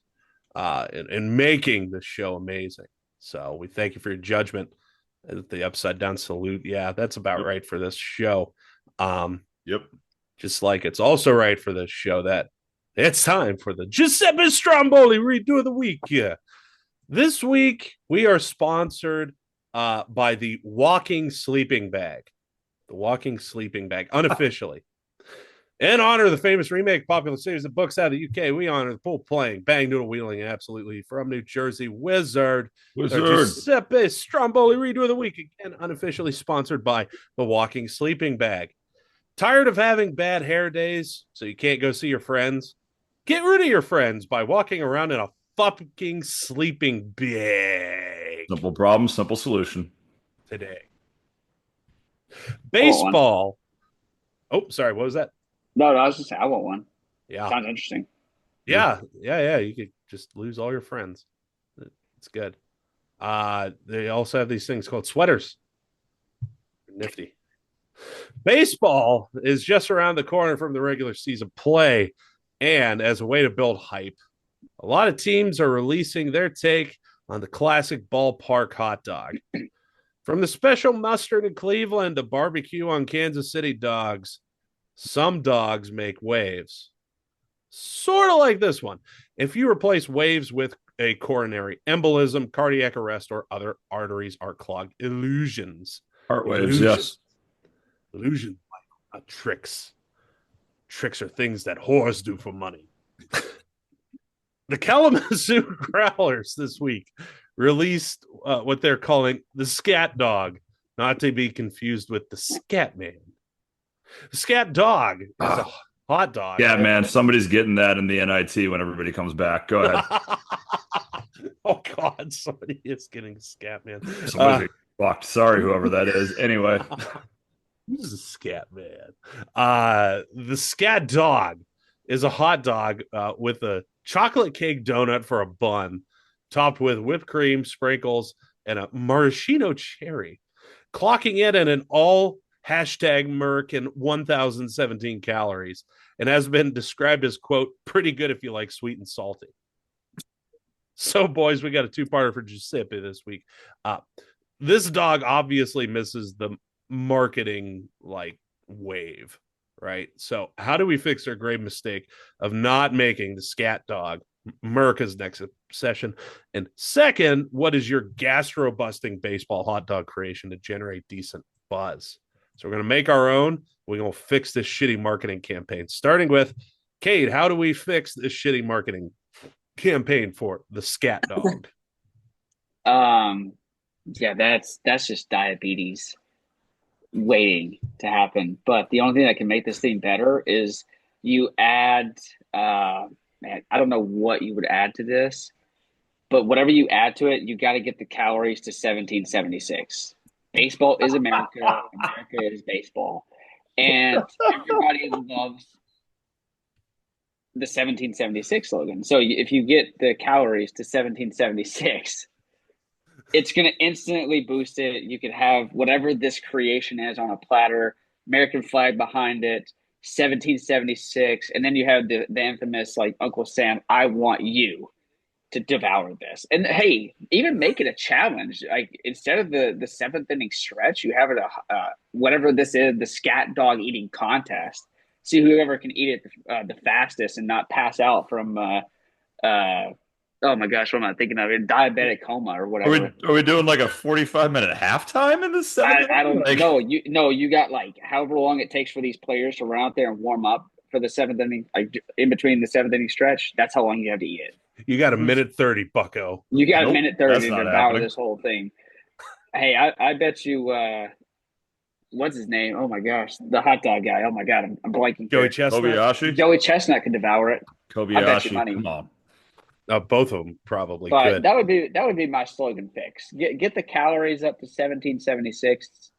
in making this show amazing. So we thank you for your judgment. The upside down salute. Yeah, that's about right for this show. Yep. Just like it's also right for this show that it's time for the Giuseppe Stromboli redo of the week. Yeah. This week we are sponsored by the Walking Sleeping Bag. The Walking Sleeping Bag, unofficially. In honor of the famous remake, popular series of books out of the UK, we honor the pool playing, bang noodle wheeling, absolutely from New Jersey, Wizard. Giuseppe Stromboli redo of the week, again unofficially sponsored by the Walking Sleeping Bag. Tired of having bad hair days, so you can't go see your friends? Get rid of your friends by walking around in a fucking sleeping bag. Simple problem, simple solution. Today. Baseball. Oh, sorry. What was that? No, I was just saying I want one. Yeah. Sounds interesting. Yeah. You could just lose all your friends. It's good. They also have these things called sweaters. Nifty. Baseball is just around the corner from the regular season play. And as a way to build hype, a lot of teams are releasing their take on the classic ballpark hot dog. From the special mustard in Cleveland to barbecue on Kansas City dogs, some dogs make waves. Sort of like this one. If you replace waves with a coronary embolism, cardiac arrest, or other arteries are clogged. Illusions. Heart waves, yes. Illusions, tricks. Tricks are things that whores do for money. The Kalamazoo Growlers this week released what they're calling the Scat Dog, not to be confused with the Scat Man. The Scat Dog is a hot dog. Yeah, man. Somebody's getting that in the NIT when everybody comes back. Go ahead. Oh, God. Somebody is getting Scat Man. Somebody's fucked. Sorry, whoever that is. Anyway. Who's the Scat Man? The Scat Dog is a hot dog with a chocolate cake donut for a bun, topped with whipped cream, sprinkles, and a maraschino cherry, clocking in at an all #Merc and 1,017 calories, and has been described as, quote, pretty good if you like sweet and salty. So, boys, we got a two-parter for Giuseppe this week. This dog obviously misses the marketing wave, right? So how do we fix our grave mistake of not making the Scat Dog Merca's next session? And second, what is your gastro-busting baseball hot dog creation to generate decent buzz? So we're going to make our own. We're going to fix this shitty marketing campaign, starting with Cade. How do we fix this shitty marketing campaign for the Scat Dog? Yeah, that's just diabetes waiting to happen. But the only thing that can make this thing better is you add man, I don't know what you would add to this, but whatever you add to it, you got to get the calories to 1776. Baseball is America. America is baseball. And everybody loves the 1776 slogan. So if you get the calories to 1776, it's going to instantly boost it. You could have whatever this creation is on a platter, American flag behind it, 1776, and then you have the infamous Uncle Sam, I want you to devour this. And hey, even make it a challenge. Instead of the seventh inning stretch, you have it whatever this is, the Scat Dog eating contest. See whoever can eat it the fastest and not pass out from oh my gosh, what am I thinking of? Diabetic coma or whatever. Are we doing a 45-minute halftime in this seventh? I don't know. You got however long it takes for these players to run out there and warm up for the seventh inning, in between the seventh inning stretch. That's how long you have to eat it. You got a minute 30, bucko. You got a minute 30 to devour this whole thing. Hey, I bet you what's his name? Oh my gosh, the hot dog guy. Oh my god, I'm blanking. Joey Chestnut. Kobayashi. Joey Chestnut could devour it. Kobayashi. I bet you money. Come on. Both of them probably but could. That would be my slogan fix. Get the calories up to 1776.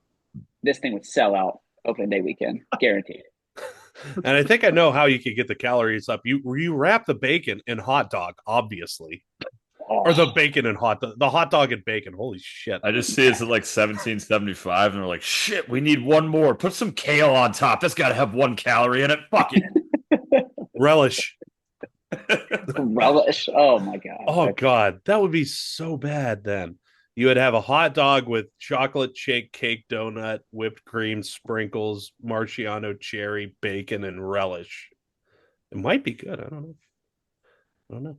This thing would sell out opening day weekend, guaranteed. And I think I know how you could get the calories up. You wrap the bacon in hot dog, obviously, or the bacon and the hot dog and bacon. Holy shit! I just see it's at 1775, and they're like, shit, we need one more. Put some kale on top. That's got to have 1 calorie in it. Fuck it. Relish. Relish. Oh my god. Oh god, that would be so bad. Then you would have a hot dog with chocolate shake cake donut, whipped cream, sprinkles, maraschino cherry, bacon, and relish. It might be good. I don't know.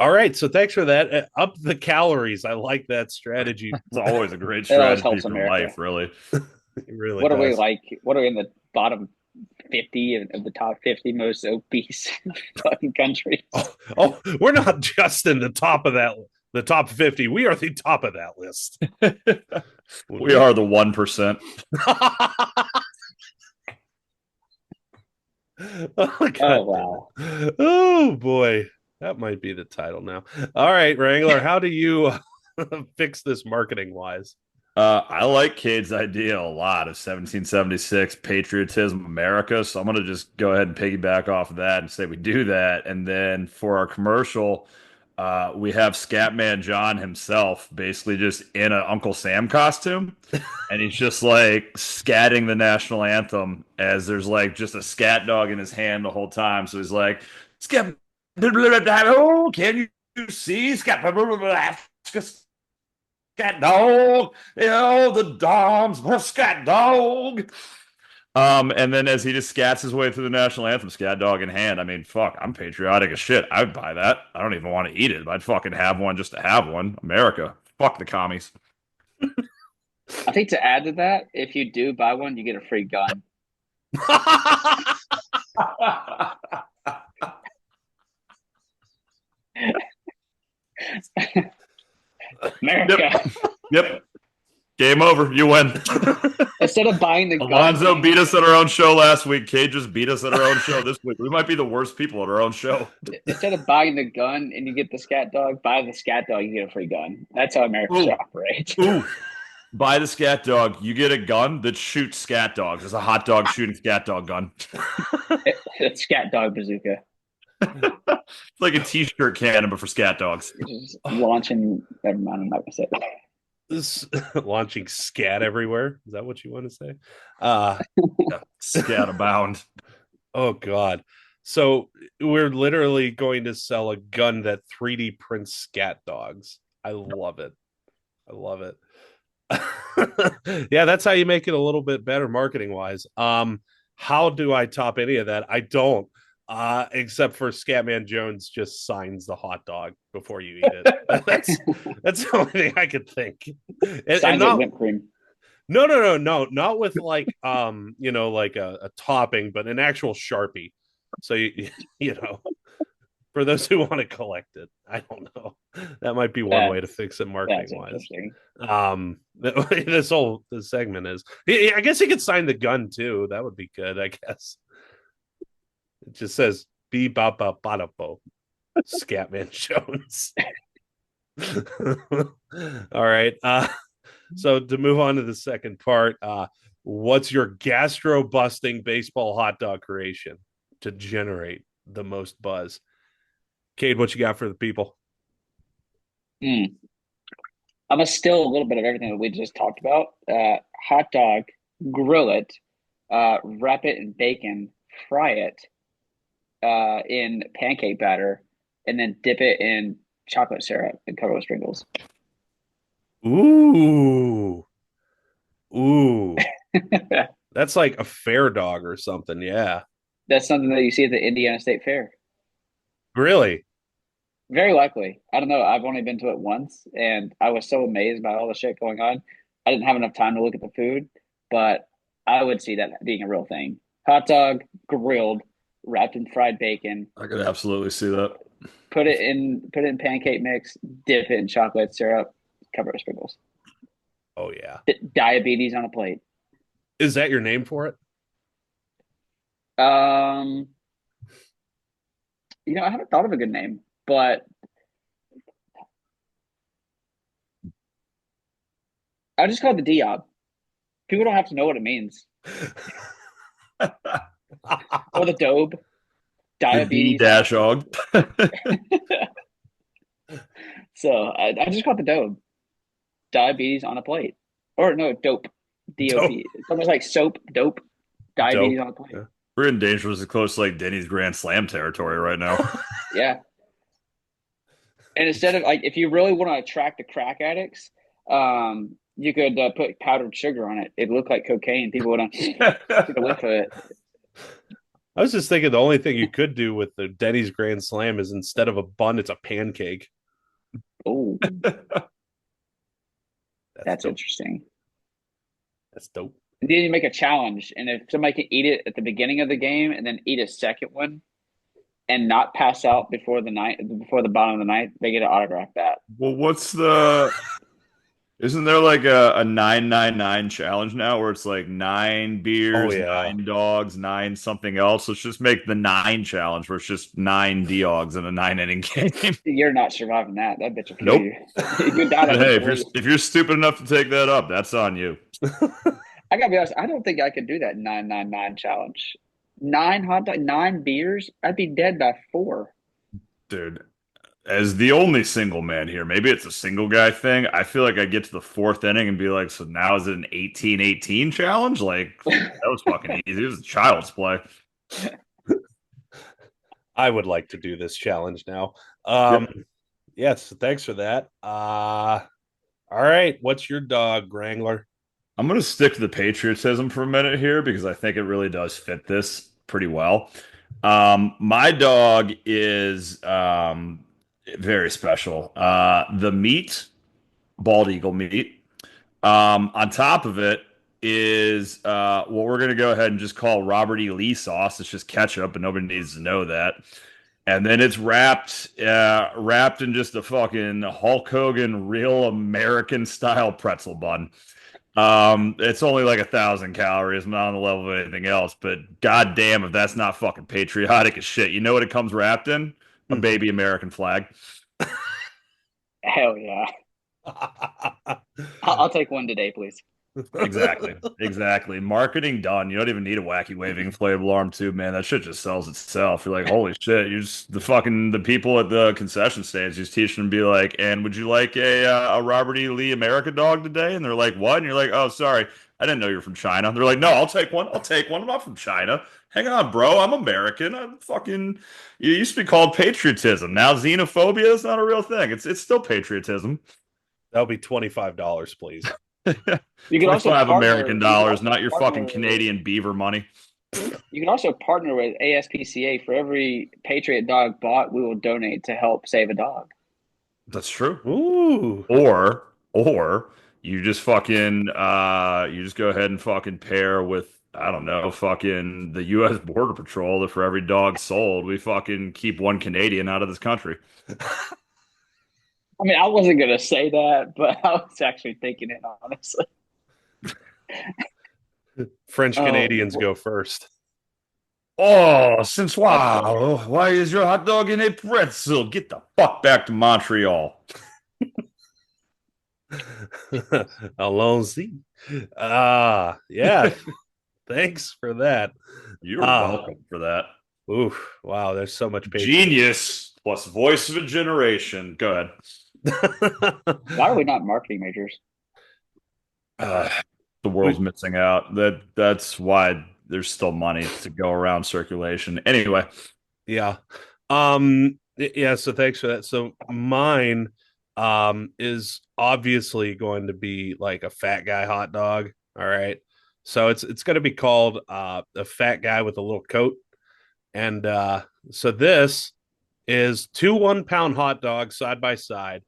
All right, so thanks for that. Up the calories. I like that strategy. It's always a great strategy for life, really. It really what does. Are we like? What are we in the bottom 50 of the top 50 most obese fucking countries? Oh, we're not just in the top of that. The top 50. We are the top of that list. We are the 1%. Oh wow. Oh boy. That might be the title now. All right, Wrangler, how do you fix this marketing wise? I like Cade's idea a lot of 1776 patriotism America. So I'm going to just go ahead and piggyback off of that and say we do that. And then for our commercial, we have Scatman John himself basically just in an Uncle Sam costume. And he's just scatting the national anthem as there's just a scat dog in his hand the whole time. So he's like, scat, oh, can you see scat, scat dog, the Doms, scat dog. And then as he just scats his way through the national anthem, scat dog in hand. I mean, fuck, I'm patriotic as shit. I'd buy that. I don't even want to eat it. I'd fucking have one just to have one. America. Fuck the commies. I think to add to that, if you do buy one, you get a free gun. America. Yep. Game over. You win. Instead of buying the gun, Alonzo beat us at our own show last week. Cade just beat us at our own show this week. We might be the worst people at our own show. instead of buying the gun and you get the scat dog, buy the scat dog, you get a free gun. That's how America should operate. Ooh. Buy the scat dog. You get a gun that shoots scat dogs. It's a hot dog shooting scat dog gun. It's scat dog bazooka. It's like a t-shirt cannon, but for scat dogs. Just launching. Never mind. I'm not gonna say that. This launching scat everywhere. Is that what you want to say? Scat abound. Oh God. So we're literally going to sell a gun that 3D prints scat dogs. I love it. I love it. Yeah, that's how you make it a little bit better marketing wise. How do I top any of that? I don't. Except for Scatman Jones just signs the hot dog before you eat it. That's the only thing I could think. And not whipped cream. no, not with like like a topping, but an actual Sharpie. So you know, for those who want to collect it, I don't know. That might be one way to fix it marketing wise. This segment is. I guess he could sign the gun too. That would be good. I guess. It just says "Be ba ba ba da bo," Scatman Jones. All right. So to move on to the second part, what's your gastro-busting baseball hot dog creation to generate the most buzz? Cade, what you got for the people? I'm gonna steal a little bit of everything that we just talked about. Hot dog, grill it, wrap it in bacon, fry it in pancake batter, and then dip it in chocolate syrup and cover with sprinkles. Ooh. That's like a fair dog or something. Yeah. That's something that you see at the Indiana State Fair. Really? Very likely. I don't know. I've only been to it once, and I was so amazed by all the shit going on. I didn't have enough time to look at the food, but I would see that being a real thing. Hot dog, grilled, wrapped in fried bacon. I could absolutely see that. Put it in pancake mix, dip it in chocolate syrup, cover it with sprinkles. Oh yeah. Diabetes on a plate. Is that your name for it? I haven't thought of a good name, but I just call it the Diab. People don't have to know what it means. Or the Dobe. Diabetes. The Dashog. So I just call it the Dobe. Diabetes on a plate. Or no, dope. D-O-P. It's almost like soap, dope. Diabetes on a plate. Yeah. We're in dangerously close to like Denny's Grand Slam territory right now. Yeah. And instead of like, if you really want to attract the crack addicts, you could put powdered sugar on it. It'd look like cocaine. People would take a whiff of it. I was just thinking the only thing you could do with the Denny's Grand Slam is instead of a bun, it's a pancake. Oh, that's dope. interesting. That's dope. And then you make a challenge, and if somebody can eat it at the beginning of the game and then eat a second one and not pass out before the bottom of the ninth, they get an autograph bat. Well, isn't there like a 999 challenge now where it's like 9 beers, 9 dogs, 9 something else? Let's just make the 9 challenge where it's just 9 dogs in a 9-inning game. You're not surviving that. That bitch will kill you. Hey, if you're stupid enough to take that up, that's on you. I gotta be honest, I don't think I could do that 999 challenge. 9 hot dogs, 9 beers, I'd be dead by 4. Dude, as the only single man here, maybe it's a single guy thing. I feel like I'd get to the 4th inning and be like, so now is it an 18-18 challenge? Like, that was fucking easy. It was a child's play. I would like to do this challenge now. Yes, thanks for that. All right, what's your dog, Wrangler? I'm going to stick to the patriotism for a minute here because I think it really does fit this pretty well. My dog is very special. The meat, bald eagle meat. On top of it is what we're going to go ahead and just call Robert E. Lee sauce. It's just ketchup, but nobody needs to know that. And then it's wrapped in just a fucking Hulk Hogan real American style pretzel bun. It's only like 1,000 calories, not on the level of anything else, but goddamn if that's not fucking patriotic as shit. You know what it comes wrapped in? A Hmm. baby American flag. Hell yeah. I'll take one today, please. Exactly. Exactly. Marketing done. You don't even need a wacky waving inflatable arm tube, man. That shit just sells itself. You're like, holy shit. You just the people at the concession stands just teach them to be like, and would you like a Robert E. Lee America dog today? And they're like, what? And you're like, oh, sorry. I didn't know you're from China. They're like, no, I'll take one. I'll take one. I'm not from China. Hang on, bro. I'm American. I'm fucking. It used to be called patriotism. Now xenophobia is not a real thing. It's still patriotism. That'll be $25, please. You can also 25 partner. American You can dollars, also not your fucking partner. Canadian beaver money. You can also partner with ASPCA. For every Patriot dog bought, we will donate to help save a dog. That's true. Ooh. Or you just fucking you just go ahead and fucking pair with I don't know, fucking the US Border Patrol that for every dog sold, we fucking keep one Canadian out of this country. I mean, I wasn't gonna say that, but I was actually thinking it honestly. French Oh, Canadians go first. Oh, since why is your hot dog in a pretzel? Get the fuck back to Montreal. Allons-y. Yeah. Thanks for that. You're Ah, welcome for that. oof. Wow, there's so much patriotism. Genius plus voice of a generation. Go ahead. why are we not marketing majors? Uh, the world's missing out. That's why there's still money to go around circulation. Anyway, Yeah. Yeah, so thanks for that. So mine is obviously going to be like a fat guy hot dog. All right. So it's going to be called a fat guy with a little coat. And so this is two 1 pound hot dogs side by side.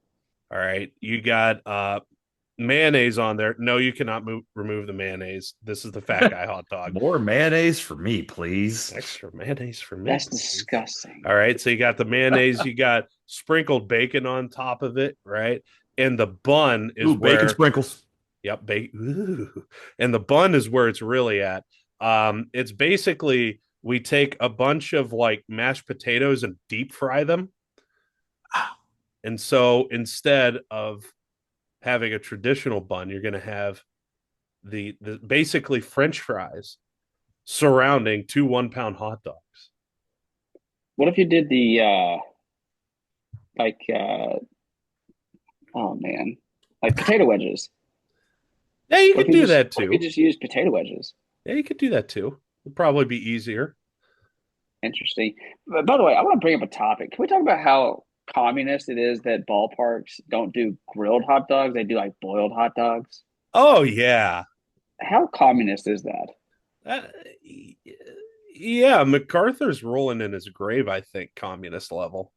All right. You got mayonnaise on there. No, you cannot remove the mayonnaise. This is the fat guy hot dog. more mayonnaise for me, please. Extra mayonnaise for me. That's please. disgusting. All right. So you got the mayonnaise, you got sprinkled bacon on top of it, right? And the bun is Ooh, bacon sprinkles. yep, bacon. And the bun is where it's really at. It's basically we take a bunch of like mashed potatoes and deep fry them. And so instead of having a traditional bun, you're going to have the basically French fries surrounding two 1 pound hot dogs. What if you did the like oh man, like potato wedges? Yeah, you What could if you do just that what if you too. just use potato wedges? Yeah, you could do that too. It'd probably be easier. Interesting. But by the way, I want to bring up a topic. Can we talk about how communist it is that ballparks don't do grilled hot dogs? They do like boiled hot dogs. Oh yeah. How communist is that? Uh, yeah, MacArthur's rolling in his grave, I think, communist level.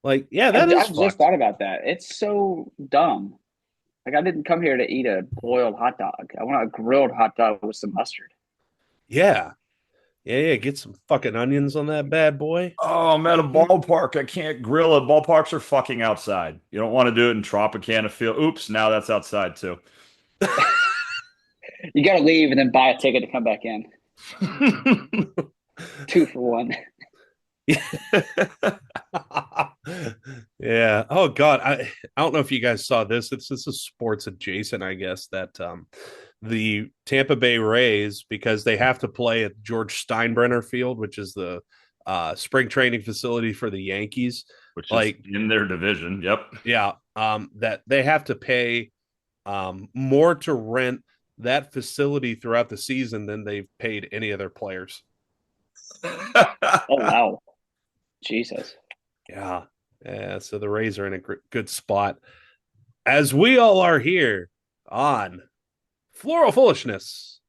Like, yeah, that is I just fucked. thought about that. It's so dumb. Like I didn't come here to eat a boiled hot dog. I want a grilled hot dog with some mustard. Yeah. Yeah, get some fucking onions on that bad boy. Oh, I'm at a ballpark. I can't grill it. Ballparks are fucking outside. You don't want to do it in Tropicana field. Oops, now that's outside too. You got to leave and then buy a ticket to come back in. 2 for 1. Yeah. Oh God. I don't know if you guys saw this. This is sports adjacent, I guess, that the Tampa Bay Rays, because they have to play at George Steinbrenner Field, which is the spring training facility for the Yankees. Which is Like, in their division. Yep. yeah, that they have to pay more to rent that facility throughout the season than they've paid any of their players. Oh wow, Jesus! Yeah. Yeah. So the Rays are in a good spot, as we all are here on Floral Foolishness.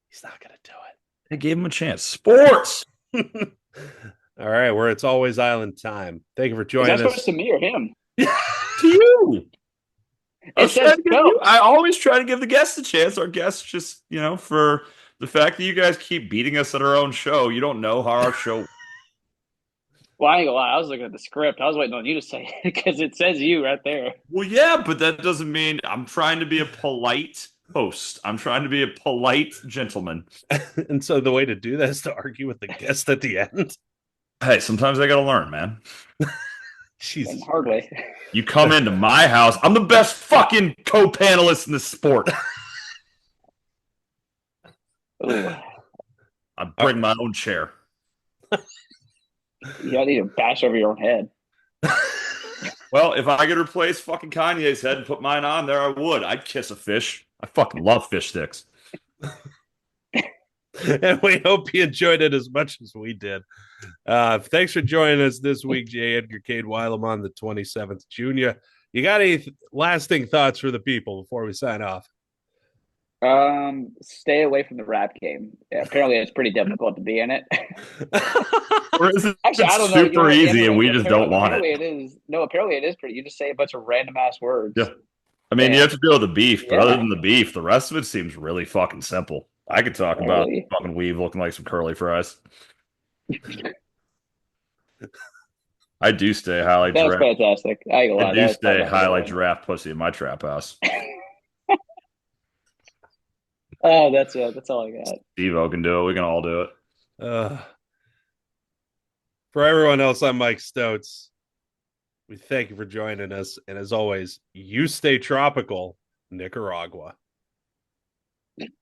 He's not going to do I gave him a chance. Sports. it. All right, where it's always island time. Thank you for Is joining that supposed us. to me or him? To you. It says go. I always try to give the guests a chance. Our guests just, for the fact that you guys keep beating us at our own show, you don't know how our show. Well, I ain't gonna lie. I was looking at the script. I was waiting on you to say it because it says you right there. Well, yeah, but that doesn't mean I'm trying to be a polite host. I'm trying to be a polite gentleman. And so the way to do that is to argue with the guest at the end. Hey, sometimes I got to learn, man. Jesus. Hard way. You come into my house. I'm the best fucking co-panelist in the sport. Ooh. I bring my own chair. You need to bash over your own head. Well, if I could replace fucking Kanye's head and put mine on there, I would. I'd kiss a fish. I fucking love fish sticks. And we hope you enjoyed it as much as we did. Thanks for joining us this week, J. Edgar Cade Wilemon, the 27th Jr. You got any lasting thoughts for the people before we sign off? Stay away from the rap game. Yeah, apparently, it's pretty difficult to be in it. Or is it Actually, I don't know. super easy and we just don't want apparently it? It is. No, apparently it is pretty. You just say a bunch of random ass words. Yeah. I mean, you have to deal with the beef, but Yeah. other than the beef, the rest of it seems really fucking simple. I could talk about Really? fucking weave looking like some curly fries. I do stay highlight That's giraffe. fantastic. I ain't gonna lie. I do That's stay not highlight bad. giraffe pussy in my trap house. Oh, that's all I got. Devo can do it. We can all do it. For everyone else, I'm Mike Stotz. We thank you for joining us. And as always, you stay tropical, Nicaragua.